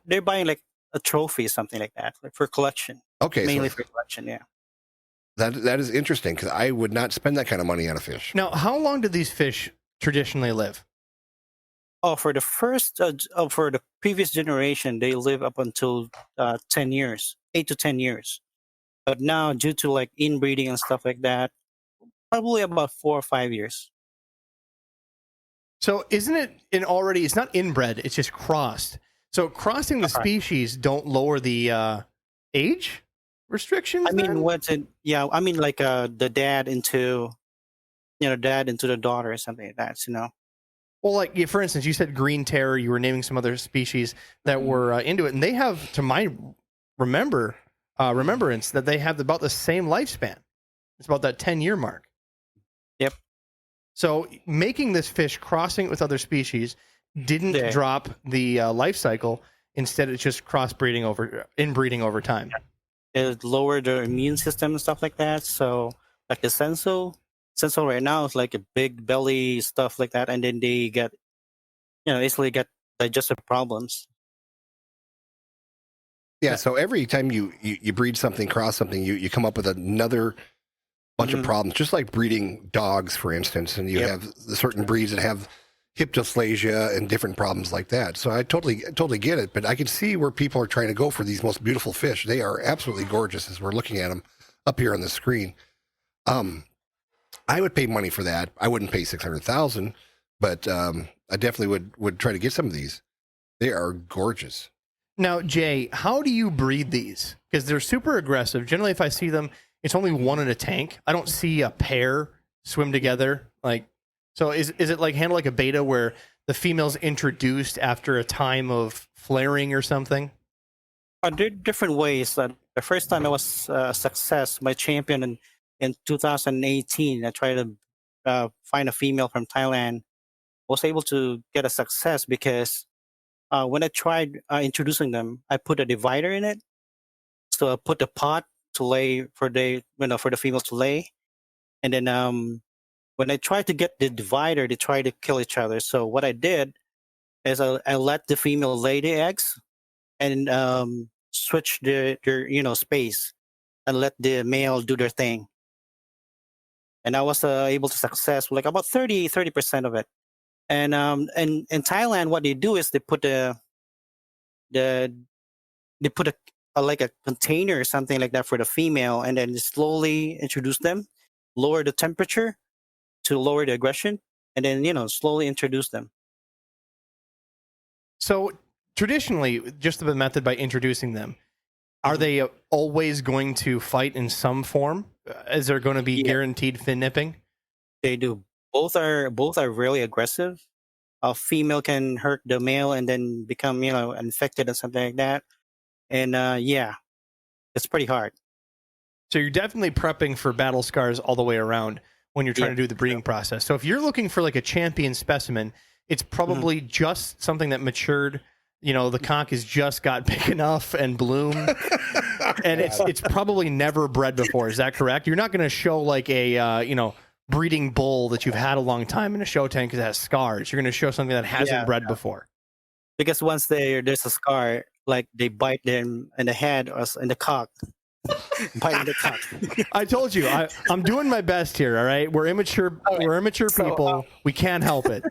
they're buying like a trophy, something like that, like for collection. Okay, Mainly so for collection, yeah. that is interesting because I would not spend that kind of money on a fish. Now, how long do these fish traditionally live? Oh, for the for the previous generation, they live up until 10 years, 8 to 10 years. But now, due to like inbreeding and stuff like that, probably about 4 or 5 years. So isn't it it's not inbred, it's just crossed. So crossing the species don't lower the age restrictions? I mean, then? what's it? Yeah, I mean, like the dad into the daughter or something like that, Well, like for instance, you said green terror. You were naming some other species that were into it, and they have, to my remembrance, that they have about the same lifespan. It's about that 10-year mark. Yep. So making this fish, crossing it with other species, didn't drop the life cycle. Instead, it's just inbreeding over time. It lowered their immune system and stuff like that. So, like the senso right now is like a big belly stuff like that, and then they get, easily get digestive problems. Yeah, so every time you breed something, cross something, you come up with another bunch of problems, just like breeding dogs, for instance, and you have the certain breeds that have hip dysplasia and different problems like that. So I totally get it, but I can see where people are trying to go for these most beautiful fish. They are absolutely gorgeous as we're looking at them up here on the screen. I would pay money for that. I wouldn't pay $600,000, but I definitely would try to get some of these. They are gorgeous. Now, Jay, how do you breed these? Because they're super aggressive. Generally, if I see them, it's only one in a tank. I don't see a pair swim together. So is it like handled like a beta where the female's introduced after a time of flaring or something? There are different ways. The first time I was a success, my champion in 2018, I tried to find a female from Thailand. Was able to get a success because when I tried introducing them, I put a divider in it. So I put the pot to lay for the females to lay, and then when I tried to get the divider, they tried to kill each other. So what I did is I let the female lay the eggs and switch their space and let the male do their thing. And I was able to success like about 30% of it. And in Thailand, what they do is they put like a container or something like that for the female, and then slowly introduce them, lower the temperature to lower the aggression, and then slowly introduce them. So traditionally, just the method by introducing them, are they always going to fight in some form? Is there going to be guaranteed fin nipping? They do. Both are really aggressive. A female can hurt the male and then become infected or something like that. And it's pretty hard. So you're definitely prepping for battle scars all the way around when you're trying to do the breeding process. So if you're looking for like a champion specimen, it's probably just something that matured. The conch has just got big enough and bloom, and it's probably never bred before. Is that correct? You're not going to show like a breeding bull that you've had a long time in a show tank because it has scars. You're going to show something that hasn't bred before. Because once there's a scar, like they bite them in the head or in the cock. Biting the cock. I told you, I'm doing my best here. All right, we're immature. We're immature people. We can't help it.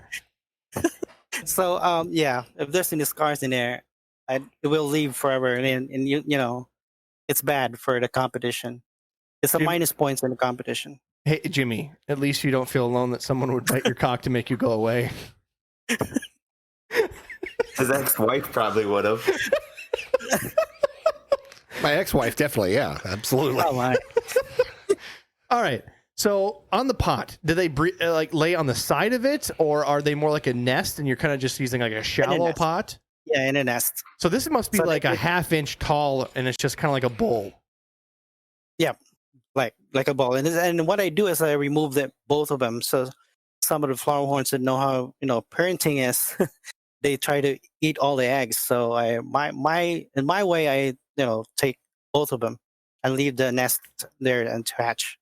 So if there's any scars in there, it will leave forever, and it's bad for the competition. It's a minus points in the competition. Hey, Jimmy, at least you don't feel alone that someone would bite your cock to make you go away. His ex-wife probably would have. My ex-wife, definitely, yeah, absolutely. Oh my. All right. So on the pot, do they like lay on the side of it, or are they more like a nest and you're kind of just using like a shallow nest. pot? Yeah, in a nest. So this must be So like they a get- half-inch tall, and it's just kind of like a bowl. Yeah, like a ball. And what I do is I remove both of them. So some of the flower horns that know how parenting is, they try to eat all the eggs. So in my way, I take both of them and leave the nest there and to hatch.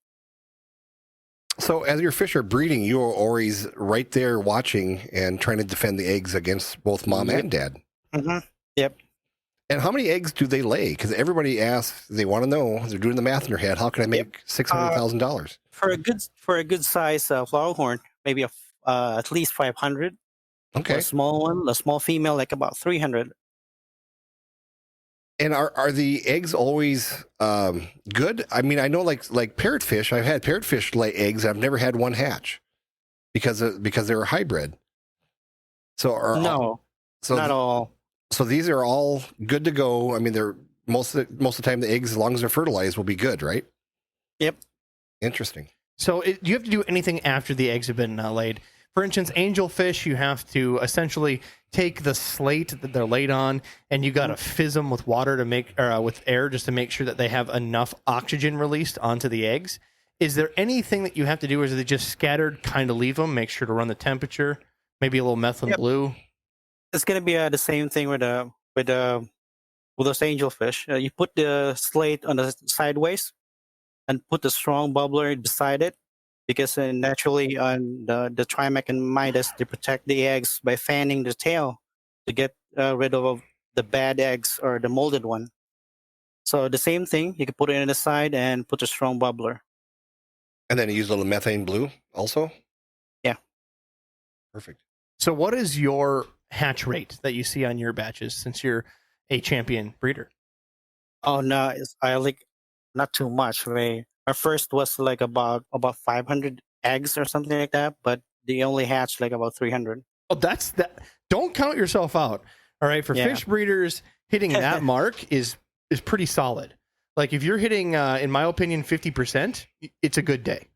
So as your fish are breeding, you are always right there watching and trying to defend the eggs against both mom and dad. Mm-hmm. Yep. And how many eggs do they lay? Because everybody asks, they want to know. They're doing the math in their head. How can I make $600,000? For a good size flower horn, maybe at least 500. Okay. A small one, a small female, like about 300. And are the eggs always good? I mean, I know like parrotfish. I've had parrotfish lay eggs. I've never had one hatch because they're a hybrid. So Not all. So these are all good to go. I mean, they're most of the time the eggs, as long as they're fertilized, will be good, right? Yep. Interesting. So do you have to do anything after the eggs have been laid? For instance, angelfish, you have to essentially take the slate that they're laid on, and you got to fizz them with water to make, or with air, just to make sure that they have enough oxygen released onto the eggs. Is there anything that you have to do, or is it just scattered? Kind of leave them, make sure to run the temperature, maybe a little methylene blue. It's gonna be the same thing with those angelfish. You put the slate on the sideways, and put the strong bubbler beside it, because naturally on the Trimac and Midas, they protect the eggs by fanning the tail to get rid of the bad eggs or the molded one. So the same thing, you can put it in the side and put a strong bubbler. And then you use a little methane blue also? Yeah. Perfect. So what is your hatch rate that you see on your batches, since you're a champion breeder? Oh no, I like not too much. Our first was like about 500 eggs or something like that, but they only hatched like about 300. Oh, that's that. Don't count yourself out. All right, for fish breeders, hitting that mark is pretty solid. Like if you're hitting, in my opinion, 50%, it's a good day.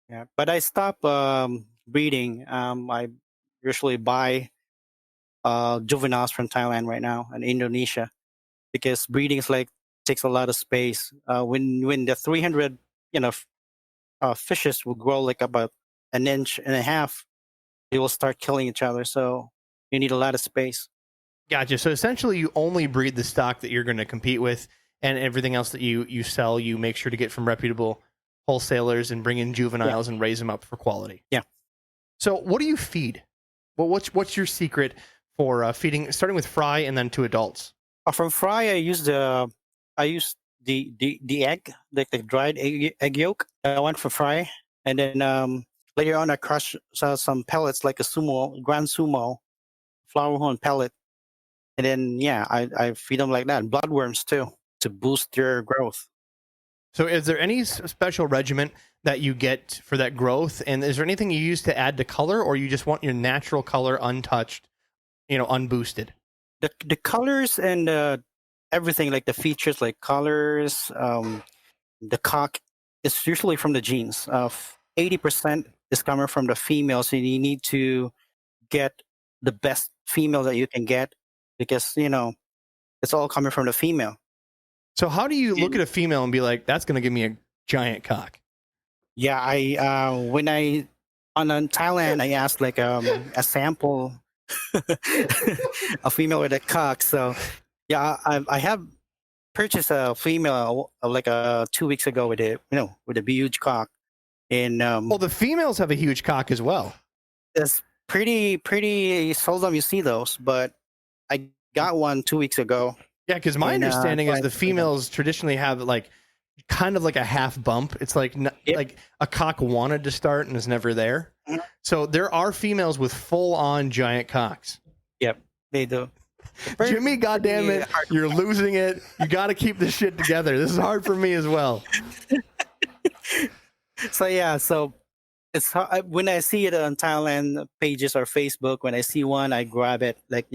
Yeah, but I stopped breeding. I usually buy juveniles from Thailand right now and Indonesia, because breeding is like takes a lot of space. When the 300 fishes will grow like about an inch and a half, they will start killing each other. So you need a lot of space. Gotcha. So essentially, you only breed the stock that you're going to compete with, and everything else that you sell, you make sure to get from reputable wholesalers and bring in juveniles and raise them up for quality. Yeah. So what do you feed? Well, what's your secret for feeding, starting with fry and then to adults? From fry, I use the egg, like the dried egg yolk. I went for fry, and then later on I crush some pellets like a Grand Sumo flower horn pellet, and then I feed them like that. And bloodworms too, to boost their growth. So is there any special regimen that you get for that growth? And is there anything you use to add to color, or you just want your natural color untouched, unboosted? The colors and everything, like the features, like colors, the cock, is usually from the genes. 80% is coming from the female, so you need to get the best female that you can get, because it's all coming from the female. So how do you look at a female and be like, that's going to give me a giant cock? Yeah, when I on Thailand, I asked like a sample, a female with a cock. So yeah, I have purchased a female like 2 weeks ago with a huge cock, and Well, the females have a huge cock as well. it's pretty seldom you see those, but I got one 2 weeks ago. Yeah, because my understanding is the I- females traditionally have like kind of like a half bump. It's like like a cock wanted to start and is never there. Mhm. So there are females with full on giant cocks. Yep, they do. Jimmy, goddamn it, you're losing it. You got to keep this shit together. This is hard for me as well. So it's when I see it on Thailand pages or Facebook. When I see one, I grab it. Like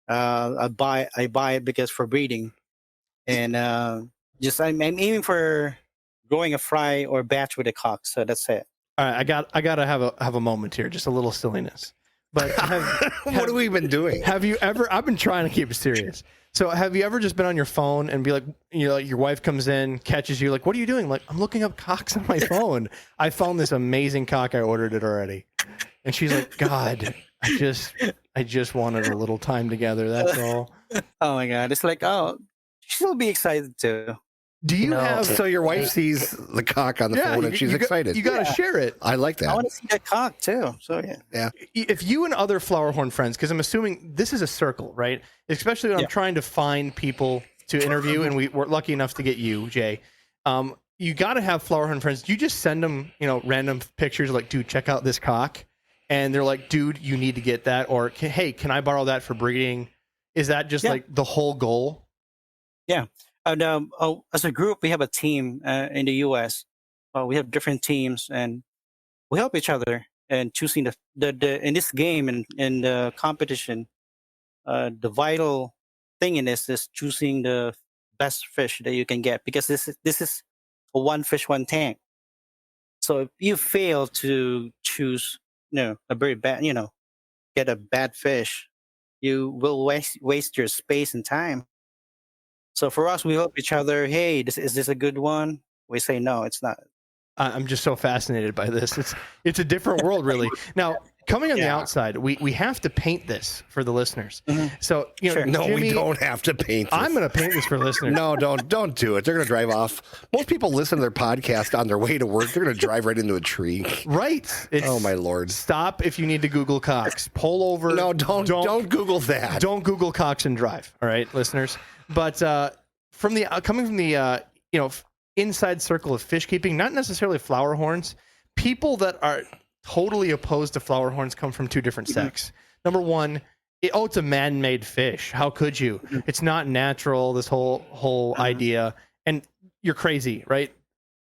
I buy it because for breeding, and I'm aiming for growing a fry or batch with a cock. So that's it. All right, I gotta have a moment here, just a little silliness. But What have we been doing? have you ever? I've been trying to keep it serious. So have you ever just been on your phone and be like, your wife comes in, catches you, like, what are you doing? Like, I'm looking up cocks on my phone. I found this amazing cock. I ordered it already, and she's like, God, I just wanted a little time together. That's all. Oh my God. It's like, oh, she'll be excited too. Do you have? So your wife sees the cock on the phone and she's excited. You got to share it. I like I that. want to see that cock too. So yeah. If you and other Flowerhorn friends, because I'm assuming this is a circle, right? Especially when I'm trying to find people to interview, and we're lucky enough to get you, Jay. You got to have Flowerhorn friends. You just send them, random pictures like, dude, check out this cock, and they're like, dude, you need to get that, or hey, can I borrow that for breeding? Is that just like the whole goal? Yeah. And as a group, we have a team in the U.S. We have different teams, and we help each other and choosing the in this game and in the competition. The vital thing in this is choosing the best fish that you can get, because this is a one fish one tank. So if you fail to choose, a very bad, get a bad fish, you will waste your space and time. So for us, we help each other. Hey, is this a good one? We say no, it's not. I'm just so fascinated by this. It's a different world, really. Now, coming on the outside, we have to paint this for the listeners. Mm-hmm. So, No, Jimmy, we don't have to paint this. I'm going to paint this for listeners. No, don't do it. They're going to drive off. Most people listen to their podcast on their way to work. They're going to drive right into a tree. Right. Oh, my Lord. Stop if you need to Google cocks. Pull over. No, don't Google that. Don't Google cocks and drive. All right, listeners. But coming from the inside circle of fish keeping, not necessarily Flowerhorns, people that are totally opposed to Flowerhorns come from two different sects. Number one, it's a man-made fish. How could you? It's not natural, this whole idea. And you're crazy, right?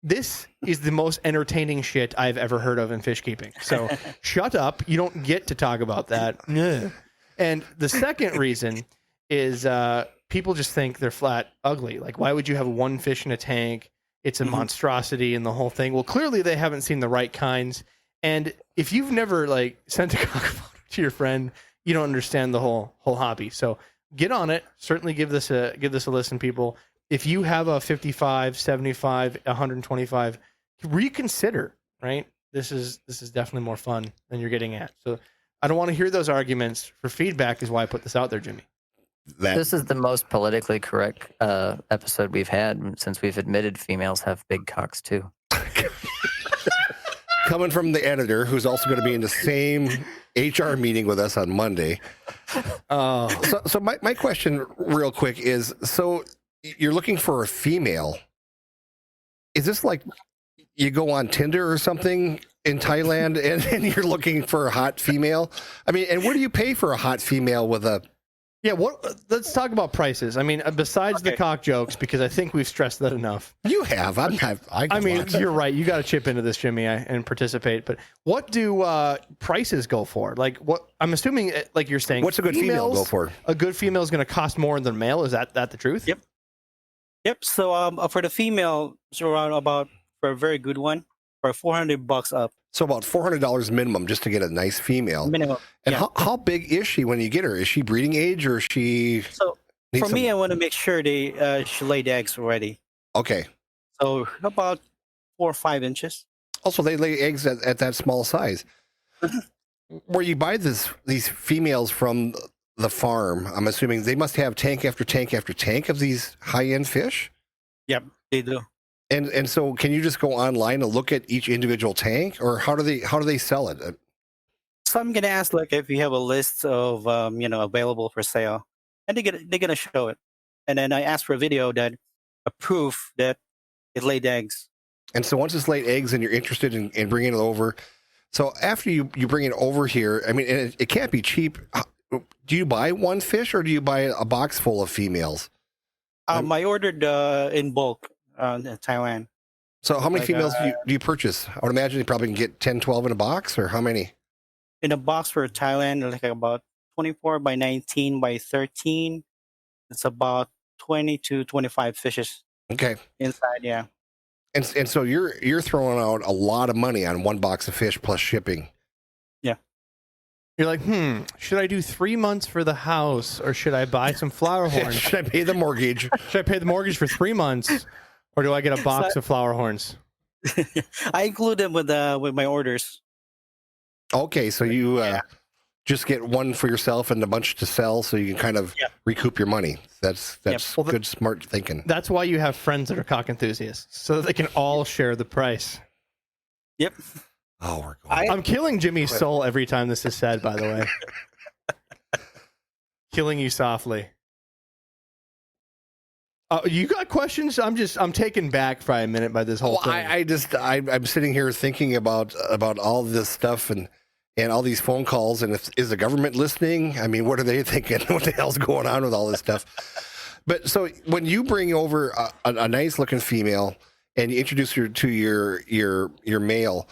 This is the most entertaining shit I've ever heard of in fish keeping. So shut up. You don't get to talk about that. And the second reason is people just think they're flat ugly. Like, why would you have one fish in a tank? It's a monstrosity and the whole thing. Well, clearly they haven't seen the right kinds. And if you've never sent a cock photo to your friend, you don't understand the whole hobby. So get on it. Certainly give this a listen, people. If you have a 55, 75, 125, reconsider, right? This is definitely more fun than you're getting at. So I don't want to hear those arguments. For feedback is why I put this out there, Jimmy. This is the most politically correct episode we've had since we've admitted females have big cocks too. Coming from the editor, who's also going to be in the same HR meeting with us on Monday. So my question real quick is, so you're looking for a female. Is this like you go on Tinder or something in Thailand and you're looking for a hot female? I mean, and what do you pay for a hot female with a... Yeah, let's talk about prices. I mean, besides the cock jokes, because I think we've stressed that enough. You have. I mean, you're right. You got to chip into this, Jimmy, and participate. But what do prices go for? Like, what I'm assuming, like you're saying, what's a good female go for? A good female is going to cost more than a male. Is that the truth? Yep. So for the female, it's around about, for a very good one, for $400 up. So about $400 minimum just to get a nice female. Minimum. And how big is she when you get her? Is she breeding age or is she... So for me, I want to make sure she laid eggs already. Okay. So about 4 or 5 inches. Also, they lay eggs at that small size. Where you buy these females from the farm, I'm assuming they must have tank after tank after tank of these high-end fish? Yep, they do. And so can you just go online and look at each individual tank, or how do they sell it? So I'm gonna ask if you have a list of available for sale, and they're gonna show it, and then I ask for a video a proof that it laid eggs. And so once it's laid eggs and you're interested in bringing it over, so after you bring it over here, I mean, and it can't be cheap. Do you buy one fish or do you buy a box full of females? I ordered in bulk. In Thailand. So how many females do you purchase? I would imagine you probably can get 10, 12 in a box, or how many? In a box for Thailand, like about 24 by 19 by 13. It's about 20 to 25 fishes. Okay. Inside, yeah. And so you're throwing out a lot of money on one box of fish plus shipping. You're like, should I do 3 months for the house, or should I buy some flower horns? Should I pay the mortgage? Should I pay the mortgage for 3 months, or do I get a box of flower horns? I include them with my orders. Okay, so you just get one for yourself and a bunch to sell, so you can kind of recoup your money. That's Well, good, smart thinking. That's why you have friends that are cock enthusiasts, so that they can all share the price. Yep. Oh, we're going. I'm killing Jimmy's soul every time this is said, by the way. Killing you softly. You got questions? I'm taken back for a minute by this whole thing. I'm sitting here thinking about all this stuff and all these phone calls, and is the government listening? I mean, what are they thinking? What the hell's going on with all this stuff? But so when you bring over a nice looking female and you introduce her to your male,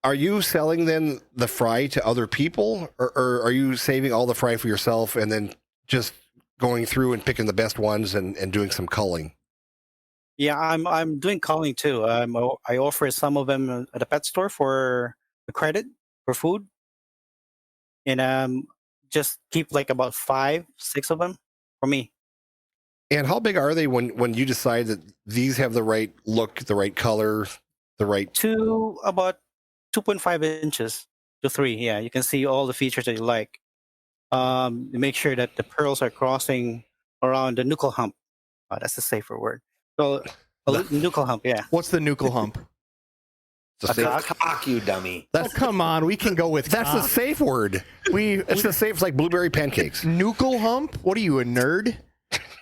are you selling then the fry to other people, or are you saving all the fry for yourself and then just going through and picking the best ones and doing some culling? Yeah, I'm doing culling too. I offer some of them at a pet store for the credit for food, and just keep like about 5, 6 of them for me. And how big are they when you decide that these have the right look, the right color, the right? To about 2.5 inches to 3. Yeah, you can see all the features that you like. Make sure that the pearls are crossing around the nuchal hump. Oh, that's a safer word. So nuchal hump, yeah. What's the nuchal hump? It's a safe, Cock, you dummy. Come on, we can go with that's cock. the safe word. It's the safe. It's like blueberry pancakes. Nuchal hump? What are you, a nerd?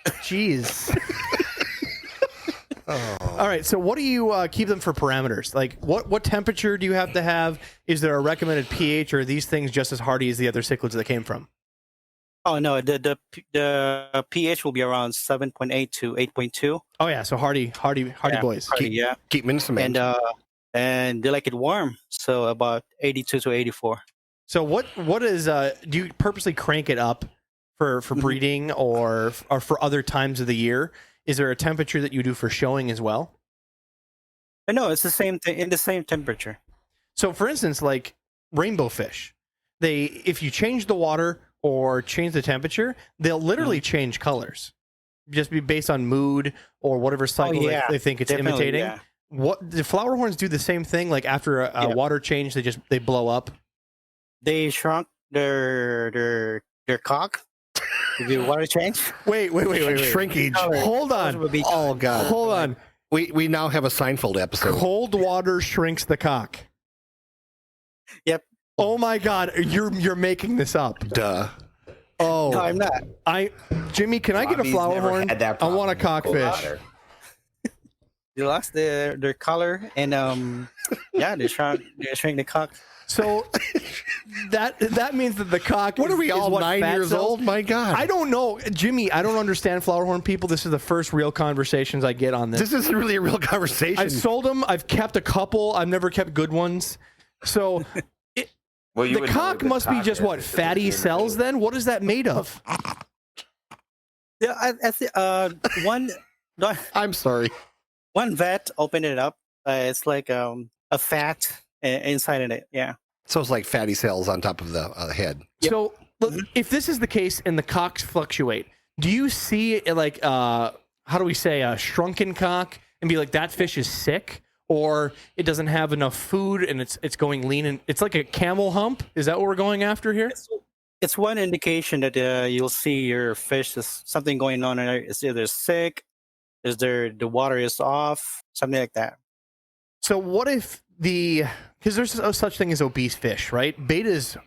Jeez. All right, so what do you keep them for parameters? Like, what temperature do you have to have? Is there a recommended pH, or are these things just as hardy as the other cichlids that came from? Oh no, the pH will be around 7.8 to 8.2. Oh yeah, so hardy boys. Hardy, yeah. Keep them in cement. And they like it warm, so about 82 to 84. So what is do you purposely crank it up for breeding or for other times of the year? Is there a temperature that you do for showing as well? No, it's the same thing, in the same temperature. So for instance, like rainbow fish, if you change the water or change the temperature, they'll literally change colors, just be based on mood or whatever cycle they think it's imitating. Yeah. What do flower horns do the same thing? Like after a water change, they blow up. They shrunk their cock. Did the water change? Wait. Shrinkage. Hold on. Oh God. Hold on. We now have a Seinfeld episode. Cold water shrinks the cock. Yep. Oh my God, you're making this up. Duh. Oh, No, I'm not. Jimmy, can I get a Bobby's flower never horn? had that I want a problem with cold cockfish. water. They lost their color, and they shrunk the cock. So that means that the cock. What are we is all what 9 fat years cells- old? My God. I don't know, Jimmy. I don't understand flower horn people. This is the first real conversations I get on this. This isn't really a real conversation. I've sold them. I've kept a couple. I've never kept good ones. So Well, you the would know cock what the must be cock just is. what, It's just fatty a cells? Then what is that made of? Yeah, I think I'm sorry. one vet opened it up. It's like a fat inside of it. Yeah. So it's like fatty cells on top of the head. So look, if this is the case and the cocks fluctuate, do you see like how do we say a shrunken cock and be like that fish is sick, or it doesn't have enough food and it's going lean, and it's like a camel hump? Is that what we're going after here? It's one indication that you'll see your fish is something going on in there. It's either sick, the water is off, something like that. So what if because there's no such thing as obese fish, right? Betas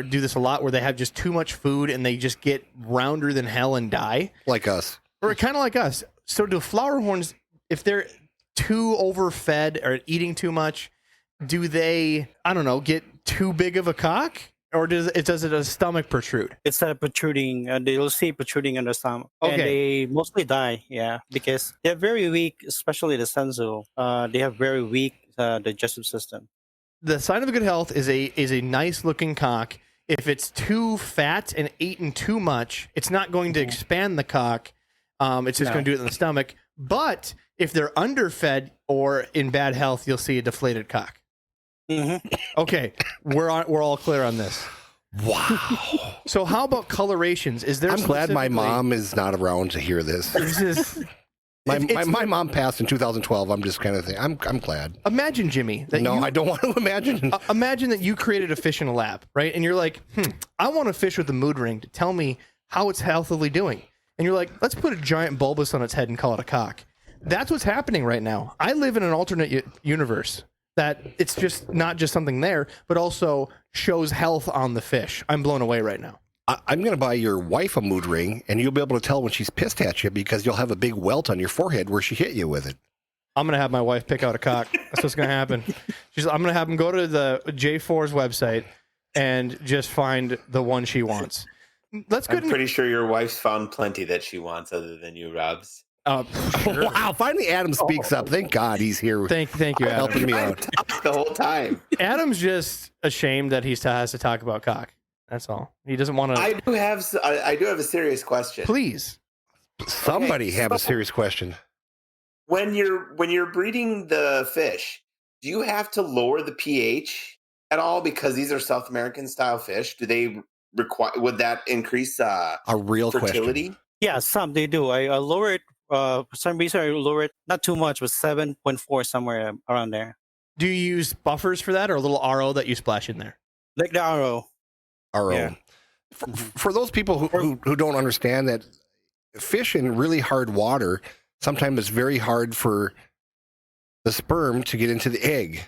do this a lot where they have just too much food and they just get rounder than hell and die. Like us. Or kind of like us. So do flower horns, if they're too overfed or eating too much, do they, I don't know, get too big of a cock? Or does a stomach protrude? It's protruding. You'll see protruding on the stomach. Okay. And they mostly die, because they're very weak, especially the sensu. They have very weak digestive system. The sign of a good health is a nice looking cock. If it's too fat and eaten too much, it's not going to expand the cock. It's just going to do it in the stomach. But If they're underfed or in bad health, you'll see a deflated cock. Mm-hmm. Okay, we're all clear on this. Wow. So how about colorations? Is there? I'm glad my specifically- mom is not around to hear this. This is My mom passed in 2012. I'm just kind of thinking, I'm glad. imagine, Jimmy, that No, you I don't want to imagine. imagine that you created a fish in a lab, right? And you're like, I want a fish with a mood ring to tell me how it's healthily doing. And you're like, let's put a giant bulbous on its head and call it a cock. That's what's happening right now. I live in an alternate universe that it's just not just something there, but also shows health on the fish. I'm blown away right now. I'm going to buy your wife a mood ring, and you'll be able to tell when she's pissed at you because you'll have a big welt on your forehead where she hit you with it. I'm going to have my wife pick out a cock. That's what's going to happen. I'm going to have him go to the J4's website and just find the one she wants. Let's go. I'm pretty sure your wife's found plenty that she wants other than you, Robs. Sure. Wow, finally Adam speaks up. Thank God he's here Thank you, Adam. helping me out. The whole time. Adam's just ashamed that he still has to talk about cock. That's all. He doesn't want to. I do have a serious question. Please. Somebody Okay, have a so- serious question. When you're breeding the fish, do you have to lower the pH at all because these are South American style fish? Do they require? Would that increase A real fertility? question. Yeah, some they do. I lower it. For some reason, I lower it not too much, but 7.4 somewhere around there. Do you use buffers for that or a little RO that you splash in there? Like the RO. Our Yeah. own. For those people who don't understand that fish in really hard water, sometimes it's very hard for the sperm to get into the egg.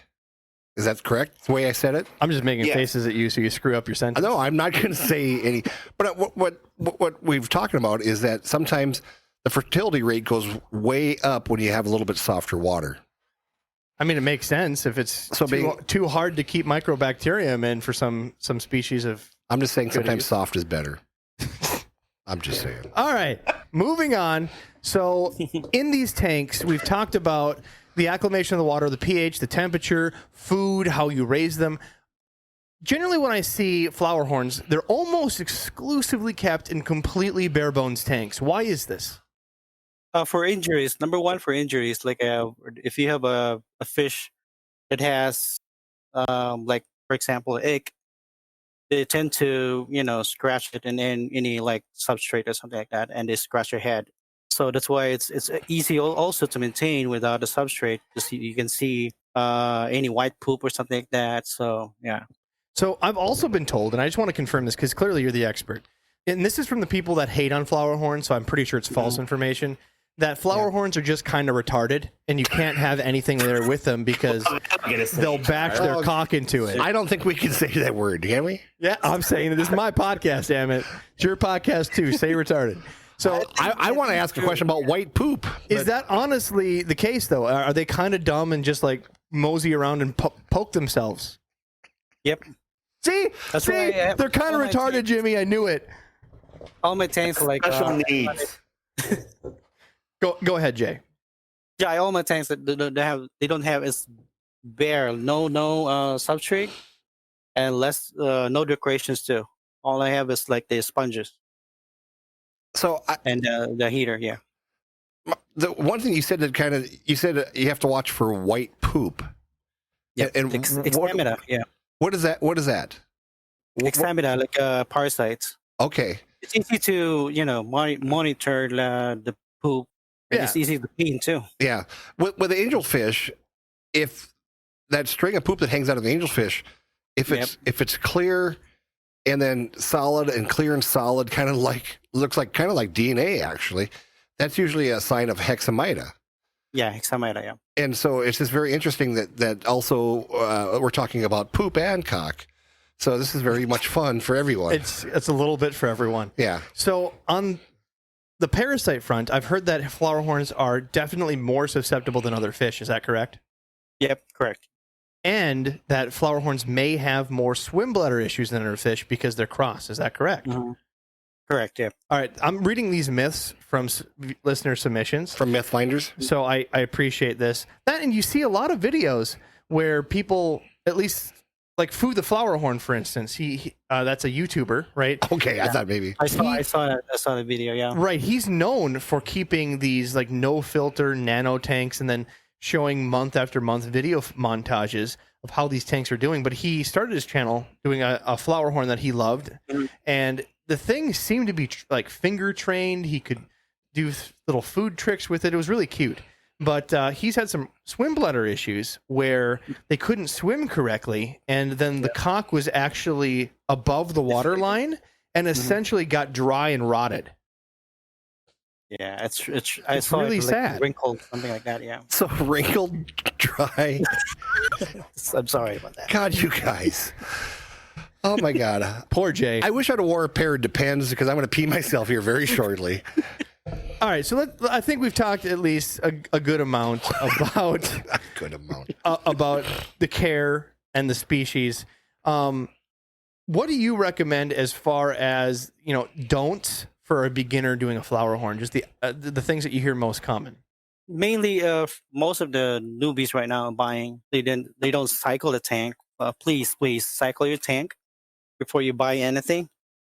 Is that correct? The way I said it? I'm just making Yeah. faces at you so you screw up your sentence. No, I'm not going to say any. But what we've talking about is that sometimes the fertility rate goes way up when you have a little bit softer water. I mean, it makes sense if it's So too hard to keep microbacterium in for some species of. I'm just saying Good sometimes use. soft is better. I'm just saying. All right, moving on. So in these tanks, we've talked about the acclimation of the water, the pH, the temperature, food, how you raise them. Generally, when I see Flowerhorns, they're almost exclusively kept in completely bare bones tanks. Why is this? For injuries, number one for injuries, like if you have a fish that has, like for example, an egg, they tend to scratch it and then any like substrate or something like that, and they scratch your head. So that's why it's easy also to maintain without a substrate. You can see any white poop or something like that. So yeah. So I've also been told, and I just want to confirm this because clearly you're the expert, and this is from the people that hate on Flowerhorns, so I'm pretty sure it's false information, that Flowerhorns are just kind of retarded, and you can't have anything there with them because they'll bash their cock into it. I don't think we can say that word, can we? Yeah, I'm saying it. This is my podcast, damn it. It's your podcast too. Say retarded. So I want to ask a question about white poop. is that honestly the case, though? Are they kind of dumb and just like mosey around and poke themselves? Yep. See? That's why I have They're kind of all my retarded, tanks. Jimmy. I knew it. All my tanks are like Special needs. Go ahead, Jay. yeah, all my tanks that they don't have is bare, no substrate, and less no decorations too. All I have is like the sponges So and the heater. Yeah. the one thing you said that you said you have to watch for white poop. Yeah. And Examina. Yeah. what is that? What is that? Examina, like parasites. Okay. It's easy to monitor the poop. And Yeah. it's easy to clean too. Yeah. With the angelfish, if that string of poop that hangs out of the angelfish, if it's clear and then solid and clear and solid, looks like DNA actually, that's usually a sign of hexamida. Yeah, Examina. Yeah. And so it's just very interesting that also we're talking about poop and cock. So this is very much fun for everyone. It's a little bit for everyone. Yeah. So on the parasite front, I've heard that Flowerhorns are definitely more susceptible than other fish. Is that correct? Yep. Correct. And that Flowerhorns may have more swim bladder issues than other fish because they're cross. Is that correct? Mhm. Correct. Yeah. All right. I'm reading these myths from listener submissions. From Mythfinders. So I appreciate this. And you see a lot of videos where people, at least like Fu the Flowerhorn, for instance, he that's a YouTuber, right? Okay, I thought maybe. I saw the video. Yeah. Right. He's known for keeping these like no filter nano tanks and then showing month after month video montages of how these tanks are doing. But he started his channel doing a flower horn that he loved. And the thing seemed to be like finger trained. He could do little food tricks with it. It was really cute. But he's had some swim bladder issues where they couldn't swim correctly. And then the cock was actually above the water line and essentially got dry and rotted. Yeah, I saw really it, like, sad. wrinkled, something like that. Yeah. So wrinkled, dry. I'm sorry about that. God, you guys. Oh my God. Poor Jay. I wish I'd have wore a pair of Depends because I'm going to pee myself here very shortly. All right, so I think we've talked at least a good amount about A good amount. about the care and the species. What do you recommend as far as don'ts for a beginner doing a flower horn? Just the things that you hear most common. Mainly, most of the newbies right now are buying. They don't cycle the tank. Please cycle your tank before you buy anything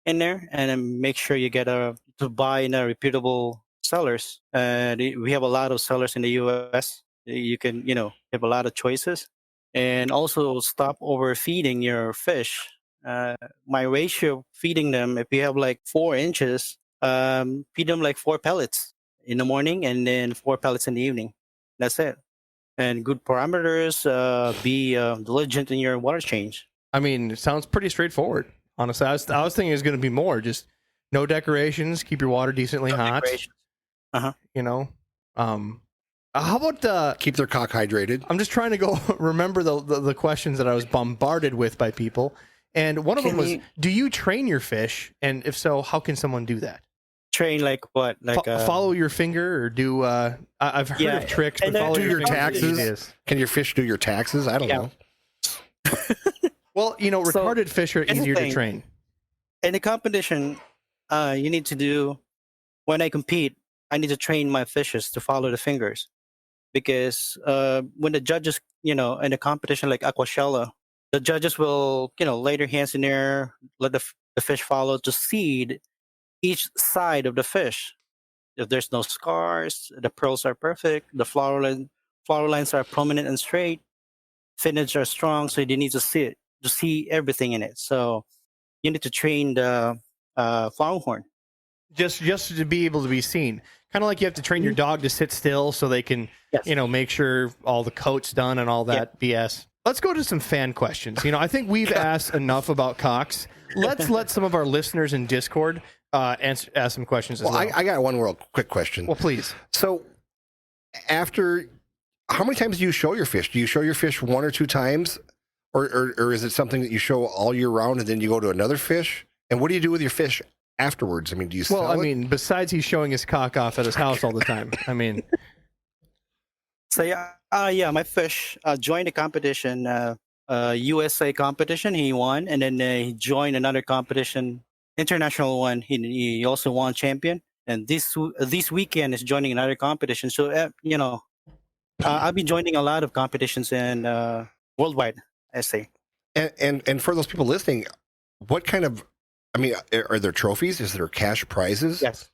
in there, and then make sure you get to buy in a reputable sellers. We have a lot of sellers in the U.S. You can have a lot of choices, and also stop overfeeding your fish. My ratio feeding them, if you have like 4 inches, feed them like 4 pellets in the morning and then 4 pellets in the evening. That's it. And good parameters. Be diligent in your water change. I mean, it sounds pretty straightforward. Honestly, I was thinking it was going to be more. Just no decorations. Keep your water decently hot. Uh-huh. How about Keep their cock hydrated. I'm just trying to go remember the questions that I was bombarded with by people. And one of them was, do you train your fish? And if so, how can someone do that? Train like what? Like follow your finger or do I've heard of tricks, but follow do your finger taxes. is. Can your fish do your taxes? I don't know. Well, retarded fish are easier to train. In the competition, you need to do, when I compete, I need to train my fishes to follow the fingers. Because when the judges, in a competition like Aquashella, the judges will, lay their hands in there, let the fish follow to seed each side of the fish. If there's no scars, the pearls are perfect, the flower lines are prominent and straight, finnage are strong, so you need to see everything in it. So you need to train the flower horn. Just to be able to be seen. Kind of like you have to train your dog to sit still so they can, make sure all the coat's done and all that BS. Let's go to some fan questions. I think we've asked enough about cocks. Let's let some of our listeners in Discord ask some questions as well. I got one real quick question. Well, please. So, how many times do you show your fish? Do you show your fish 1 or 2 times? Or is it something that you show all year round and then you go to another fish? And what do you do with your fish afterwards? I mean, do you sell it? Besides he's showing his cock off at his house all the time. So my fish joined the competition, USA competition. He won, and then he joined another competition, international one. He also won champion, and this weekend is joining another competition. So I'll be joining a lot of competitions in worldwide. I say. And for those people listening, what kind of, are there trophies? Is there cash prizes? Yes.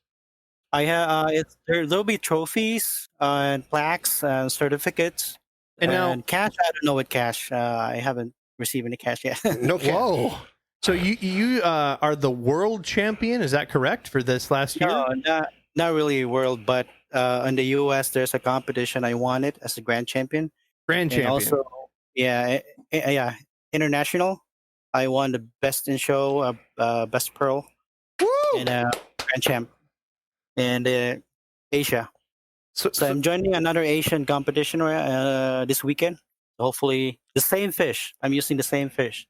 I have. There'll be trophies and plaques and certificates. And now cash, I don't know what cash. I haven't received any cash yet. No cash. Whoa. So you are the world champion? Is that correct for this last year? No, not really world, but in the U.S. there's a competition. I won it as a grand champion. Grand champion. And also, international. I won the best in show, best pearl, and grand champ. And Asia. So I'm joining another Asian competition this weekend. Hopefully, the same fish. I'm using the same fish.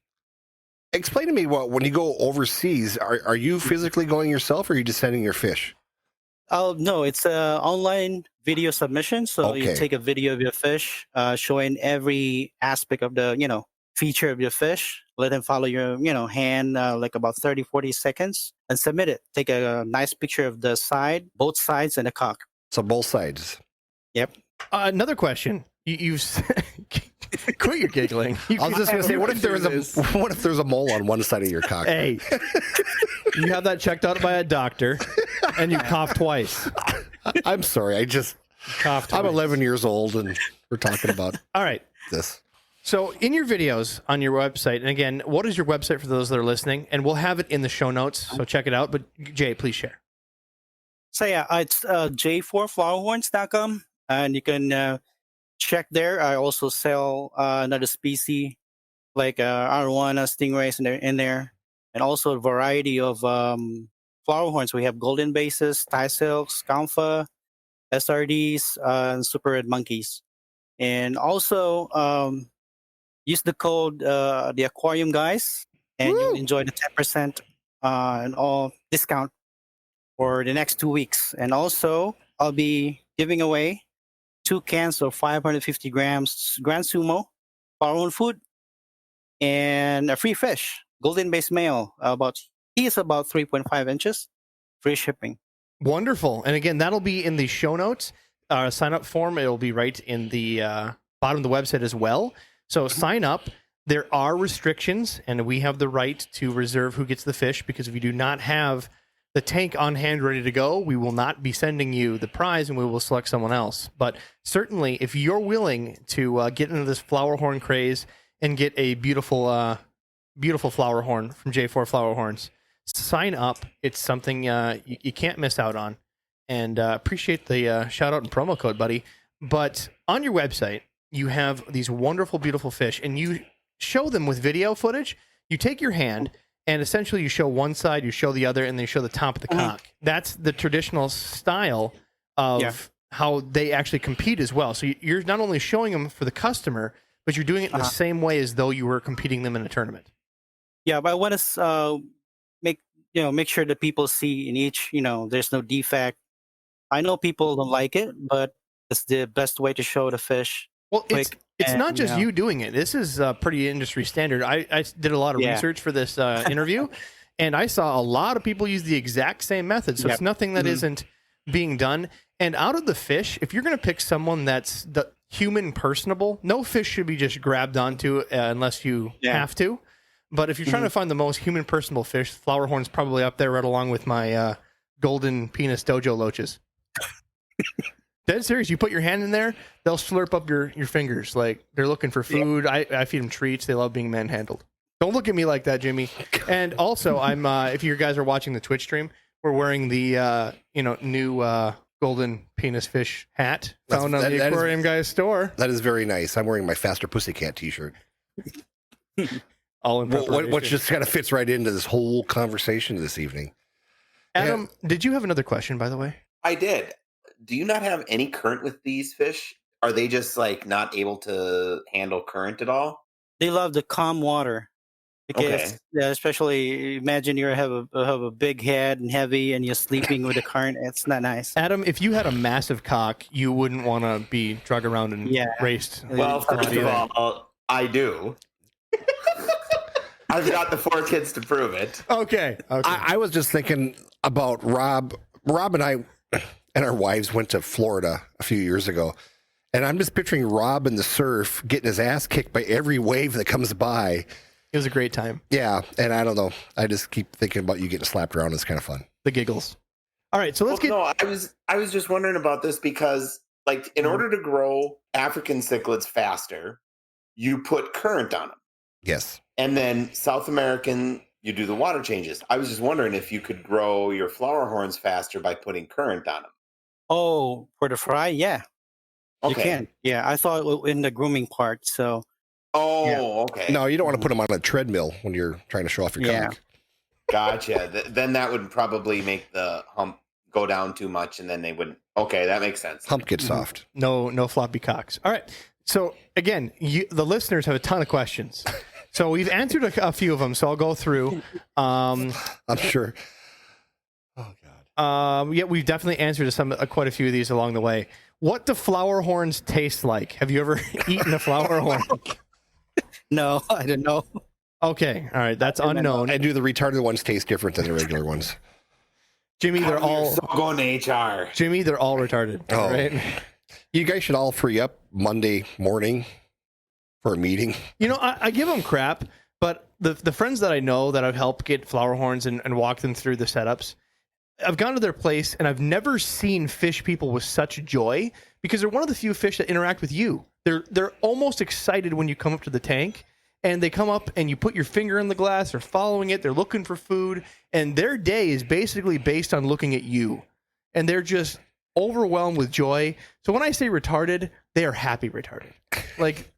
Explain to me when you go overseas, are you physically going yourself, or are you just sending your fish? Oh no, it's an online video submission. So you take a video of your fish, showing every aspect of the feature of your fish. Let them follow your hand like about 30-40 seconds, and submit it. Take a nice picture of the side, both sides, and the cock. So both sides. Yep. Another question. You've Quit your giggling. You I was just going to say, what if there's a mole on one side of your cock? Hey, you have that checked out by a doctor, and you cough twice. I'm sorry. I'm 11 years old, and we're talking about All right. this. So in your videos on your website, and again, what is your website for those that are listening? And we'll have it in the show notes, so check it out. But Jay, please share. So yeah, it's j4flowerhorns.com, and you can check there. I also sell another species like arowana stingrays in there, and also a variety of flower horns. We have golden bases, Thai silks, Kampha, SRDs, and super red monkeys. And also use the code the aquarium guys, and Woo! you'll enjoy the 10% and all discount for the next 2 weeks. And also I'll be giving away 2 cans of 550 grams Grand Sumo flower food and a free fish, golden base male. He is about 3.5 inches, free shipping. Wonderful. And again, that'll be in the show notes. Sign up form. It'll be right in the bottom of the website as well. So sign up. There are restrictions, and we have the right to reserve who gets the fish, because if you do not have the tank on hand ready to go, we will not be sending you the prize, and we will select someone else. But certainly, if you're willing to get into this flower horn craze and get a beautiful, beautiful flower horn from J4 Flowerhorns, sign up. It's something you can't miss out on. And appreciate the shout out and promo code, buddy. But on your website, you have these wonderful, beautiful fish, and you show them with video footage. You take your hand, and essentially you show one side, you show the other, and then you show the top of the cock. That's the traditional style of how they actually compete as well. So you're not only showing them for the customer, but you're doing it in the same way as though you were competing them in a tournament. Yeah, but I want to make sure that people see in each, there's no defect. I know people don't like it, but it's the best way to show the fish. Well, it's not just you doing it. This is pretty industry standard. I did a lot of research for this interview, and I saw a lot of people use the exact same method. So it's nothing that isn't being done. And out of the fish, if you're going to pick someone that's the human personable, no fish should be just grabbed onto unless you have to. But if you're trying to find the most human personable fish, Flowerhorn's probably up there right along with my golden penis dojo loaches. Dead serious. You put your hand in there, they'll slurp up your fingers. Like they're looking for food. I feed them treats. They love being manhandled. Don't look at me like that, Jimmy. And also, I'm if you guys are watching the Twitch stream, we're wearing the new golden penis fish hat found on the Aquarium Guys store. That is very nice. I'm wearing my Faster Pussycat t-shirt. All in preparation. Which just kind of fits right into this whole conversation this evening. Adam, did you have another question, by the way? I did. Do you not have any current with these fish? Are they just like not able to handle current at all? They love the calm water. Because, especially imagine you have a big head and heavy, and you're sleeping with the current. It's not nice. Adam, if you had a massive cock, you wouldn't want to be drug around and raced. Well, first of all, I do. I've got the 4 kids to prove it. Okay. I was just thinking about Rob. Rob and I and our wives went to Florida a few years ago. And I'm just picturing Rob in the surf getting his ass kicked by every wave that comes by. It was a great time. Yeah. And I don't know. I just keep thinking about you getting slapped around. It's kind of fun. The giggles. All right. So let's get. No, I was just wondering about this because, like, in order to grow African cichlids faster, you put current on them. Yes. And then South American, you do the water changes. I was just wondering if you could grow your flower horns faster by putting current on them. Oh, for the fry? Yeah. Okay. You can. Yeah, I thought in the grooming part. So. Oh, okay. No, you don't want to put them on a treadmill when you're trying to show off your cock. Gotcha. Then that would probably make the hump go down too much, and then they wouldn't. Okay, that makes sense. Hump gets soft. No floppy cocks. All right. So again, the listeners have a ton of questions. So we've answered a few of them. So I'll go through. I'm sure. Oh God. Yeah, we've definitely answered quite a few of these along the way. What do flower horns taste like? Have you ever eaten a flower horn? No, I don't know. Okay, all right, that's unknown. And do the retarded ones taste different than the regular ones? Jimmy, they're all going to HR. Jimmy, they're all retarded. Oh. Right? You guys should all free up Monday morning for a meeting. I give them crap, but the friends that I know that I've helped get Flowerhorns and walk them through the setups, I've gone to their place and I've never seen fish people with such joy because they're one of the few fish that interact with you. They're almost excited when you come up to the tank and they come up and you put your finger in the glass, they're following it, they're looking for food, and their day is basically based on looking at you. And they're just overwhelmed with joy. So when I say retarded, they are happy retarded. Like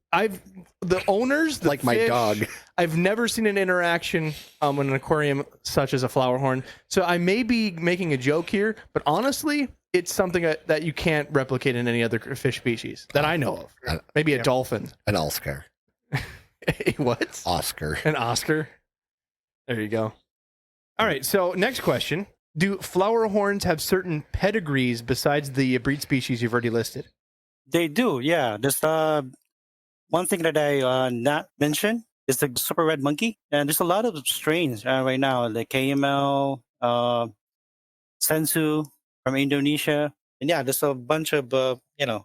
the owners, the like my fish, dog. I've never seen an interaction in an aquarium such as a Flowerhorn. So I may be making a joke here, but honestly, it's something that you can't replicate in any other fish species that I know of. Maybe a dolphin. An Oscar. What? Oscar. An Oscar. There you go. All right. So next question. Do Flowerhorns have certain pedigrees besides the breed species you've already listed? They do, yeah. There's one thing that I not mentioned is the super red monkey, and there's a lot of strains right now, like KML, Sensu from Indonesia, and yeah, there's a bunch of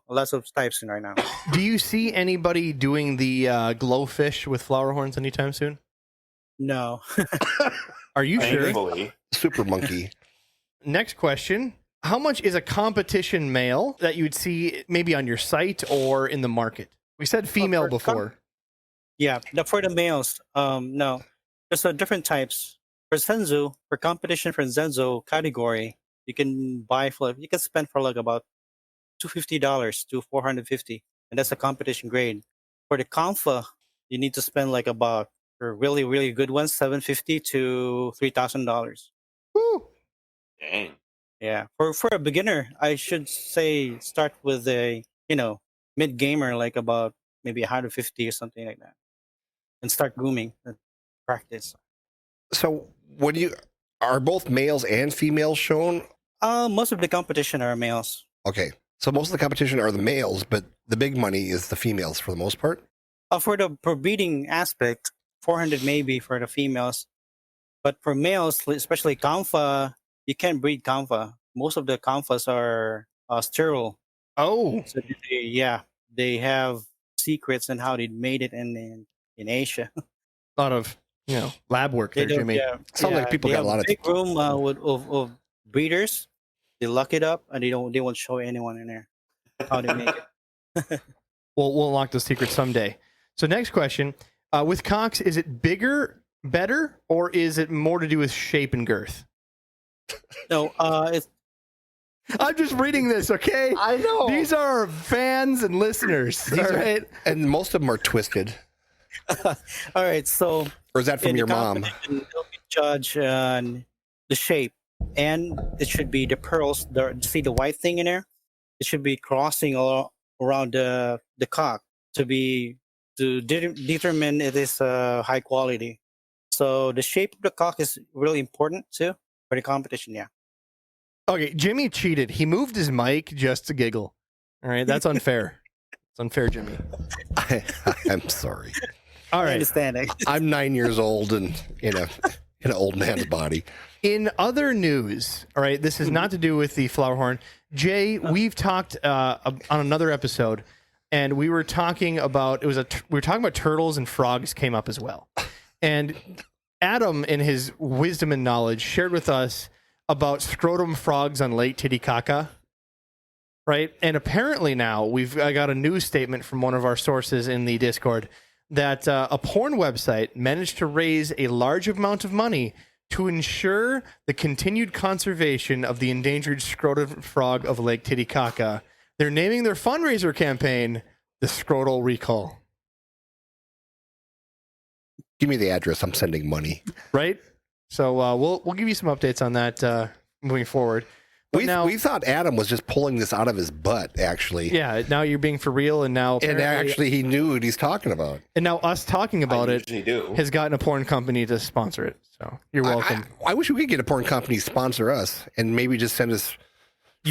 lots of types in right now. Do you see anybody doing the glowfish with Flowerhorns anytime soon? No. Are you sure? Thankfully. Super monkey. Next question. How much is a competition male that you would see maybe on your site or in the market? We said female before. Yeah, for the males, no. There's different types. For Senzu, for competition for Zenzo category, you can spend for like about $250 to $450, and that's a competition grade. For the Confa, you need to spend like about, for really, really good ones, $750 to $3,000. Woo! Dang. Yeah. For a beginner, I should say start with a, mid gamer, like about maybe 150 or something like that. And start grooming and practice. So are both males and females shown? Most of the competition are males. Okay. So most of the competition are the males, but the big money is the females for the most part? For the breeding aspect, 400 maybe for the females. But for males, especially Confa, you can't breed Confa. Most of the Confas are sterile. Oh. So they have secrets on how they made it in Asia. A lot of lab work there, Jimmy. Sounds like people they got a lot have of big room of breeders. They lock it up and they won't show anyone in there how they make it. We'll unlock those secrets someday. So next question. With cocks, is it bigger, better, or is it more to do with shape and girth? No, it's I'm just reading this, okay? I know. These are our fans and listeners. All right. And most of them are twisted. all right. So, Or is that from in your the mom? competition, they'll be judged on the shape, and it should be the pearls. See the white thing in there? It should be crossing all around the cock to determine it is high quality. So the shape of the cock is really important too for the competition. Yeah. Okay, Jimmy cheated. He moved his mic just to giggle. All right, that's unfair. It's unfair, Jimmy. I'm sorry. All I right. understand. I'm 9 years old and in an old man's body. In other news, all right, this is not to do with the Flowerhorn. Jay, we've talked on another episode, and we were talking about turtles and frogs came up as well. And Adam, in his wisdom and knowledge, shared with us about scrotum frogs on Lake Titicaca, right? And apparently now I got a news statement from one of our sources in the Discord that a porn website managed to raise a large amount of money to ensure the continued conservation of the endangered scrotum frog of Lake Titicaca. They're naming their fundraiser campaign the Scrotal Recall. Give me the address. I'm sending money. Right? So we'll give you some updates on that moving forward. But We thought Adam was just pulling this out of his butt, actually. Yeah, now you're being for real, and now And actually, he knew what he's talking about. and now us talking about it usually do. has gotten a porn company to sponsor it. So you're welcome. I wish we could get a porn company to sponsor us and maybe just send us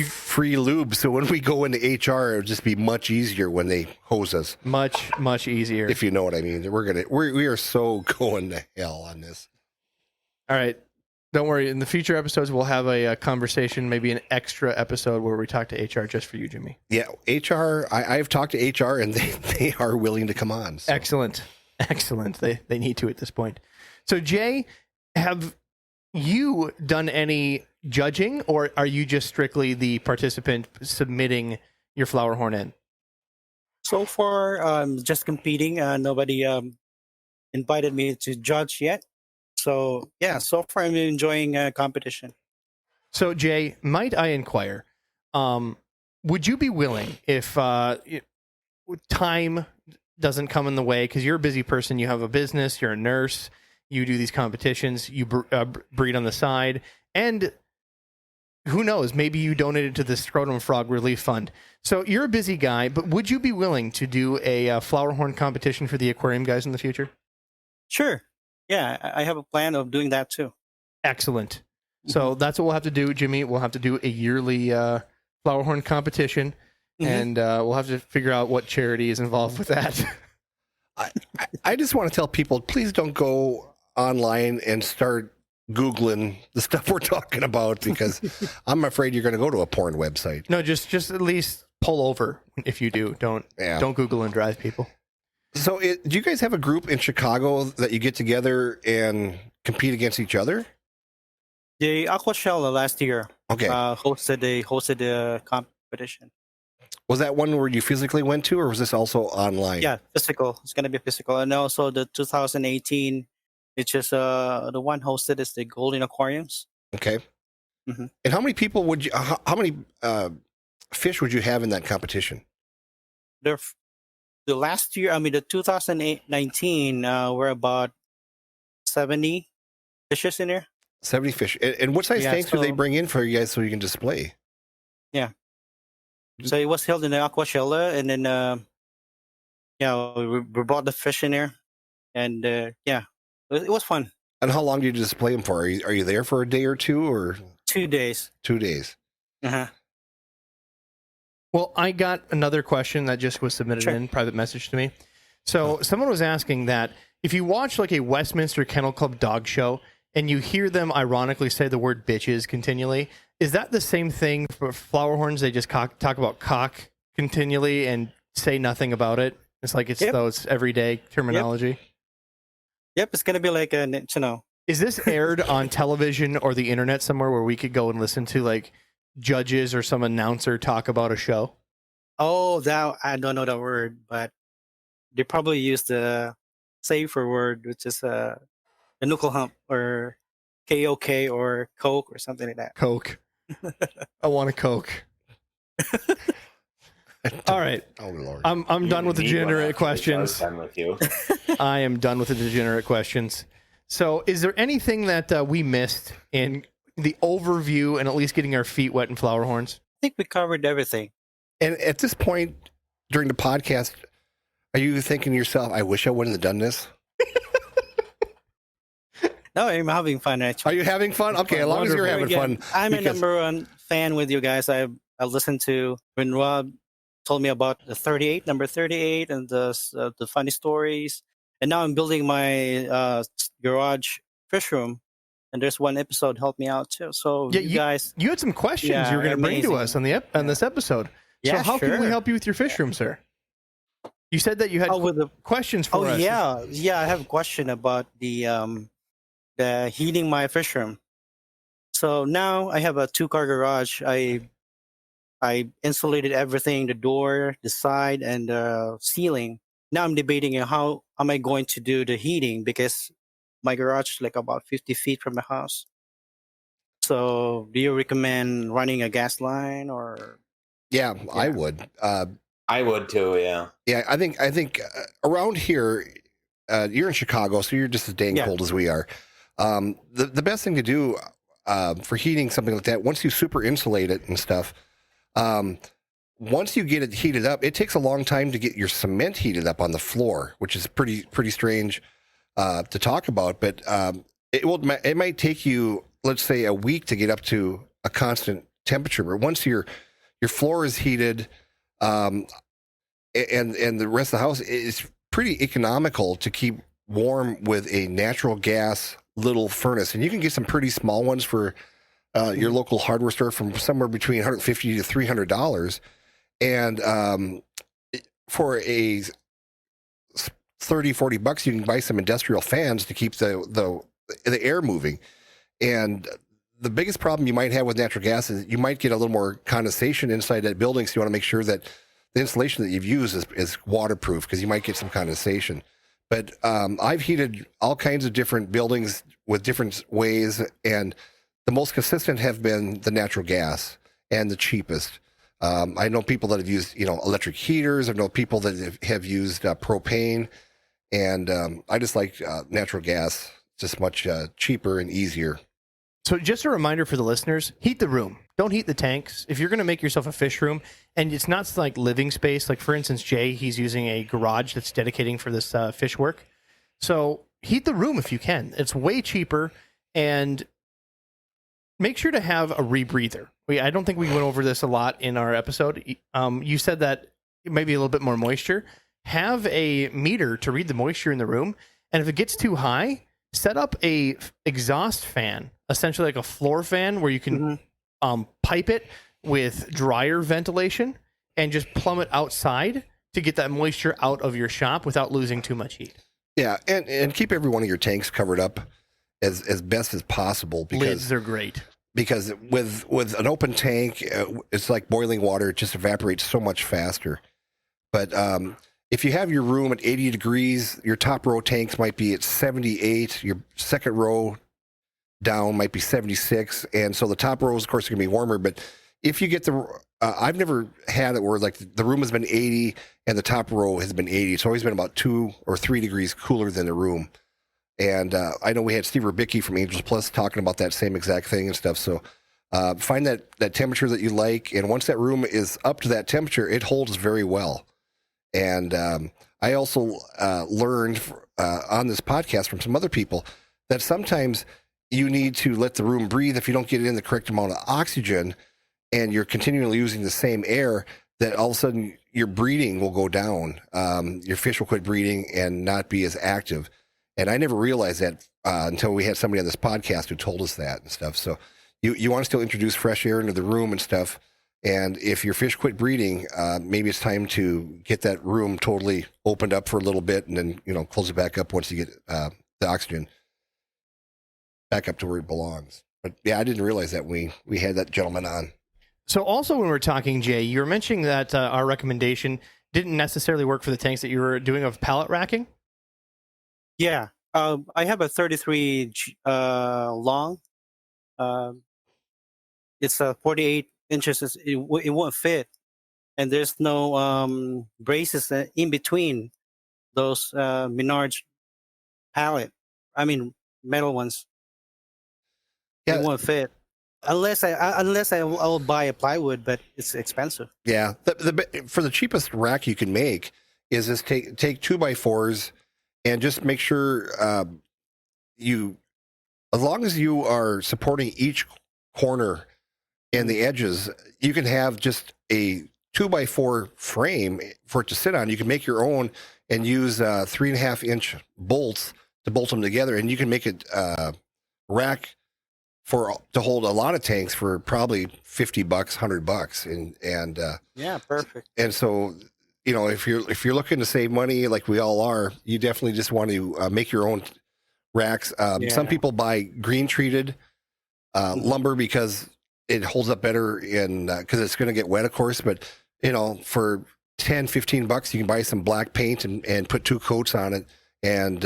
free lube. So when we go into HR, it'll just be much easier when they hose us. Much easier. If you know what I mean. We are so going to hell on this. All right. Don't worry. In the future episodes, we'll have a conversation, maybe an extra episode where we talk to HR just for you, Jimmy. Yeah, HR. I've talked to HR, and they are willing to come on. So. Excellent. They need to at this point. So, Jay, have you done any judging, or are you just strictly the participant submitting your Flowerhorn in? So far, just competing. Nobody invited me to judge yet. So yeah, so far I'm enjoying competition. So, Jay, might I inquire, would you be willing if time doesn't come in the way, because you're a busy person, you have a business, you're a nurse, you do these competitions, you breed on the side, and who knows, maybe you donated to the Scrotum Frog Relief Fund. So you're a busy guy, but would you be willing to do a Flowerhorn competition for the aquarium guys in the future? Sure. Yeah, I have a plan of doing that too. Excellent. So that's what we'll have to do, Jimmy. We'll have to do a yearly Flowerhorn competition, and we'll have to figure out what charity is involved with that. I just want to tell people, please don't go online and start Googling the stuff we're talking about, because I'm afraid you're going to go to a porn website. No, just at least pull over if you do. Don't Google and drive, people. So do you guys have a group in Chicago that you get together and compete against each other? The Aquashella last year hosted a competition. Was that one where you physically went to, or was this also online? Yeah, physical. It's going to be physical. And also the 2018, it's just the one hosted is the Golden Aquariums. Okay. And how many people would you, how many fish would you have in that competition? The last year, the 2019, we're about 70 fishes in there. 70 fish. And what size tanks do they bring in for you guys so you can display? Yeah. So it was held in the Aquashella, and then, we brought the fish in there, and it was fun. And how long do you display them for? Are you there for a day or two, or 2 days? 2 days. Well, I got another question that just was submitted in private message to me. So someone was asking that if you watch like a Westminster Kennel Club dog show and you hear them ironically say the word bitches continually, is that the same thing for Flowerhorns? They just talk about cock continually and say nothing about it. It's like it's everyday terminology. Yep, it's gonna be like Is this aired on television or the internet somewhere where we could go and listen to like judges or some announcer talk about a show? Oh, that I don't know the word, but they probably use the safer word, which is the knuckle hump or KOK or Coke or something like that. Coke. I want a Coke. All right. Oh Lord. I'm done with the degenerate questions. Done with you. I am done with the degenerate questions. So is there anything that we missed in the overview and at least getting our feet wet in Flowerhorns? I think we covered everything. And at this point during the podcast, are you thinking to yourself, I wish I wouldn't have done this? No, I'm having fun, actually. Are you having fun? Okay, as long as you're having fun. I'm a number one fan with you guys. I listened to when Rob told me about the number 38, and the funny stories. And now I'm building my garage fish room. And there's one episode helped me out too. So you guys, you had some questions you were going to bring to us on this episode. Yeah, so how can we help you with your fish room, sir? You said that you had questions for us. Yeah. I have a question about the heating my fish room. So now I have a 2-car garage. I insulated everything: the door, the side, and the ceiling. Now I'm debating how am I going to do the heating, because my garage is like about 50 feet from the house. So do you recommend running a gas line or? Yeah, I would. I would too, yeah. Yeah, I think around here, you're in Chicago, so you're just as dang cold as we are. The best thing to do for heating something like that, once you super insulate it and stuff, once you get it heated up, it takes a long time to get your cement heated up on the floor, which is pretty strange to talk about. But it might take you, let's say, a week to get up to a constant temperature. But once your floor is heated, and the rest of the house is pretty economical to keep warm with a natural gas little furnace, and you can get some pretty small ones for your local hardware store from somewhere between $150 to $300, and for a 30-40 bucks, you can buy some industrial fans to keep the air moving. And the biggest problem you might have with natural gas is you might get a little more condensation inside that building, so you want to make sure that the insulation that you've used is waterproof, because you might get some condensation. But I've heated all kinds of different buildings with different ways, and the most consistent have been the natural gas and the cheapest. I know people that have used, electric heaters. I know people that have used propane, and I just like natural gas, just much cheaper and easier. So just a reminder for the listeners, heat the room. Don't heat the tanks. If you're going to make yourself a fish room, and it's not like living space, like for instance, Jay, he's using a garage that's dedicating for this fish work. So heat the room if you can. It's way cheaper, and make sure to have a rebreather. I don't think we went over this a lot in our episode. You said that it might be a little bit more moisture. Have a meter to read the moisture in the room, and if it gets too high, set up a exhaust fan, essentially like a floor fan, where you can pipe it with dryer ventilation and just plumb it outside to get that moisture out of your shop without losing too much heat. Yeah, and keep every one of your tanks covered up as best as possible, because lids are great. Because with an open tank, it's like boiling water; it just evaporates so much faster. But if you have your room at 80 degrees, your top row tanks might be at 78. Your second row down might be 76, and so the top rows, of course, are going to be warmer. But if you get I've never had it where like the room has been 80 and the top row has been 80. It's always been about 2 or 3 degrees cooler than the room. And I know we had Steve Rubicki from Angels Plus talking about that same exact thing and stuff. So find that temperature that you like, and once that room is up to that temperature, it holds very well. And I also learned on this podcast from some other people that sometimes you need to let the room breathe. If you don't get in the correct amount of oxygen and you're continually using the same air, that all of a sudden your breeding will go down. Your fish will quit breeding and not be as active. And I never realized that until we had somebody on this podcast who told us that and stuff. So you want to still introduce fresh air into the room and stuff. And if your fish quit breeding, maybe it's time to get that room totally opened up for a little bit, and then, close it back up once you get the oxygen back up to where it belongs. But yeah, I didn't realize that we had that gentleman on. So also when we're talking, Jay, you were mentioning that our recommendation didn't necessarily work for the tanks that you were doing of pallet racking. Yeah. I have a 33 long. It's 48 inches. It won't fit. And there's no braces in between those Menards pallet. I mean, metal ones. Yeah. It won't fit. Unless I'll buy a plywood, but it's expensive. Yeah. For the cheapest rack you can make is just take 2x4s and just make sure as long as you are supporting each corner and the edges, you can have just a 2x4 frame for it to sit on. You can make your own and use 3.5-inch bolts to bolt them together, and you can make a rack to hold a lot of tanks for probably $50, $100, and yeah, perfect. And so, if you're looking to save money like we all are, you definitely just want to make your own racks. Some people buy green treated lumber because it holds up better because it's going to get wet, of course. But for $10-15, you can buy some black paint and put 2 coats on it, and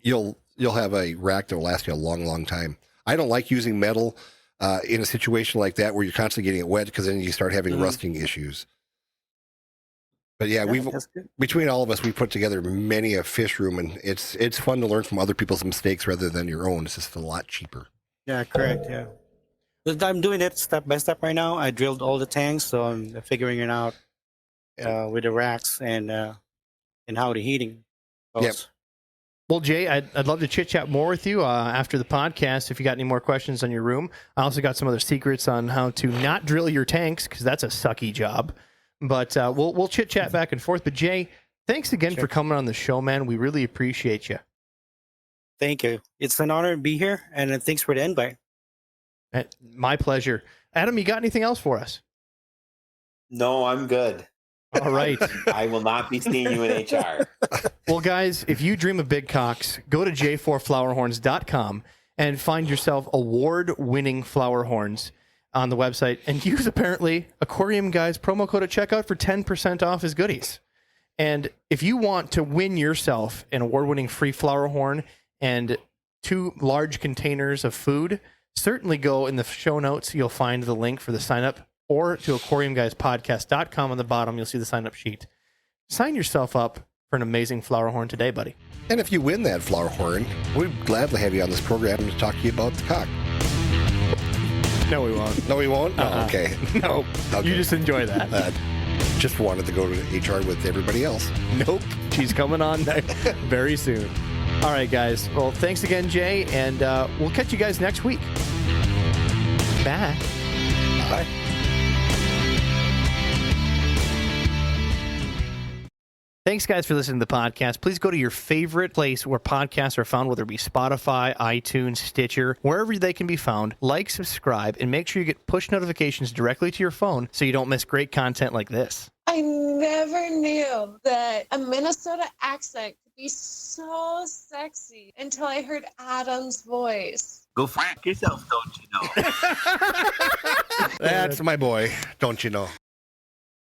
you'll have a rack that will last you a long, long time. I don't like using metal in a situation like that where you're constantly getting it wet, because then you start having rusting issues. But yeah, between all of us, we put together many a fish room, and it's fun to learn from other people's mistakes rather than your own. It's just a lot cheaper. Yeah, correct. Yeah, but I'm doing it step by step right now. I drilled all the tanks, so I'm figuring it out with the racks and how the heating goes. Yep. Well, Jay, I'd love to chit chat more with you after the podcast if you got any more questions on your room. I also got some other secrets on how to not drill your tanks, because that's a sucky job. But we'll chit chat back and forth. But Jay, thanks again for coming on the show, man. We really appreciate you. Thank you. It's an honor to be here, and thanks for the invite. My pleasure. Adam, you got anything else for us? No, I'm good. All right. I will not be seeing you in HR. Well, guys, if you dream of big cocks, go to j4flowerhorns.com and find yourself award-winning flower horns on the website and use, apparently, Aquarium Guy's promo code at checkout for 10% off his goodies. And if you want to win yourself an award-winning free flower horn and 2 large containers of food, certainly go in the show notes. You'll find the link for the sign-up, or to aquariumguyspodcast.com on the bottom. You'll see the sign-up sheet. Sign yourself up for an amazing flower horn today, buddy. And if you win that flower horn, we'd gladly have you on this program to talk to you about the cock. No, we won't. No, we won't? No, okay. No. Okay. You just enjoy that. Just wanted to go to HR with everybody else. Nope. She's coming on very soon. All right, guys. Well, thanks again, Jay, and we'll catch you guys next week. Bye. Bye. Thanks, guys, for listening to the podcast. Please go to your favorite place where podcasts are found, whether it be Spotify, iTunes, Stitcher, wherever they can be found. Like, subscribe, and make sure you get push notifications directly to your phone so you don't miss great content like this. I never knew that a Minnesota accent could be so sexy until I heard Adam's voice. Go fuck yourself, don't you know? That's my boy, don't you know?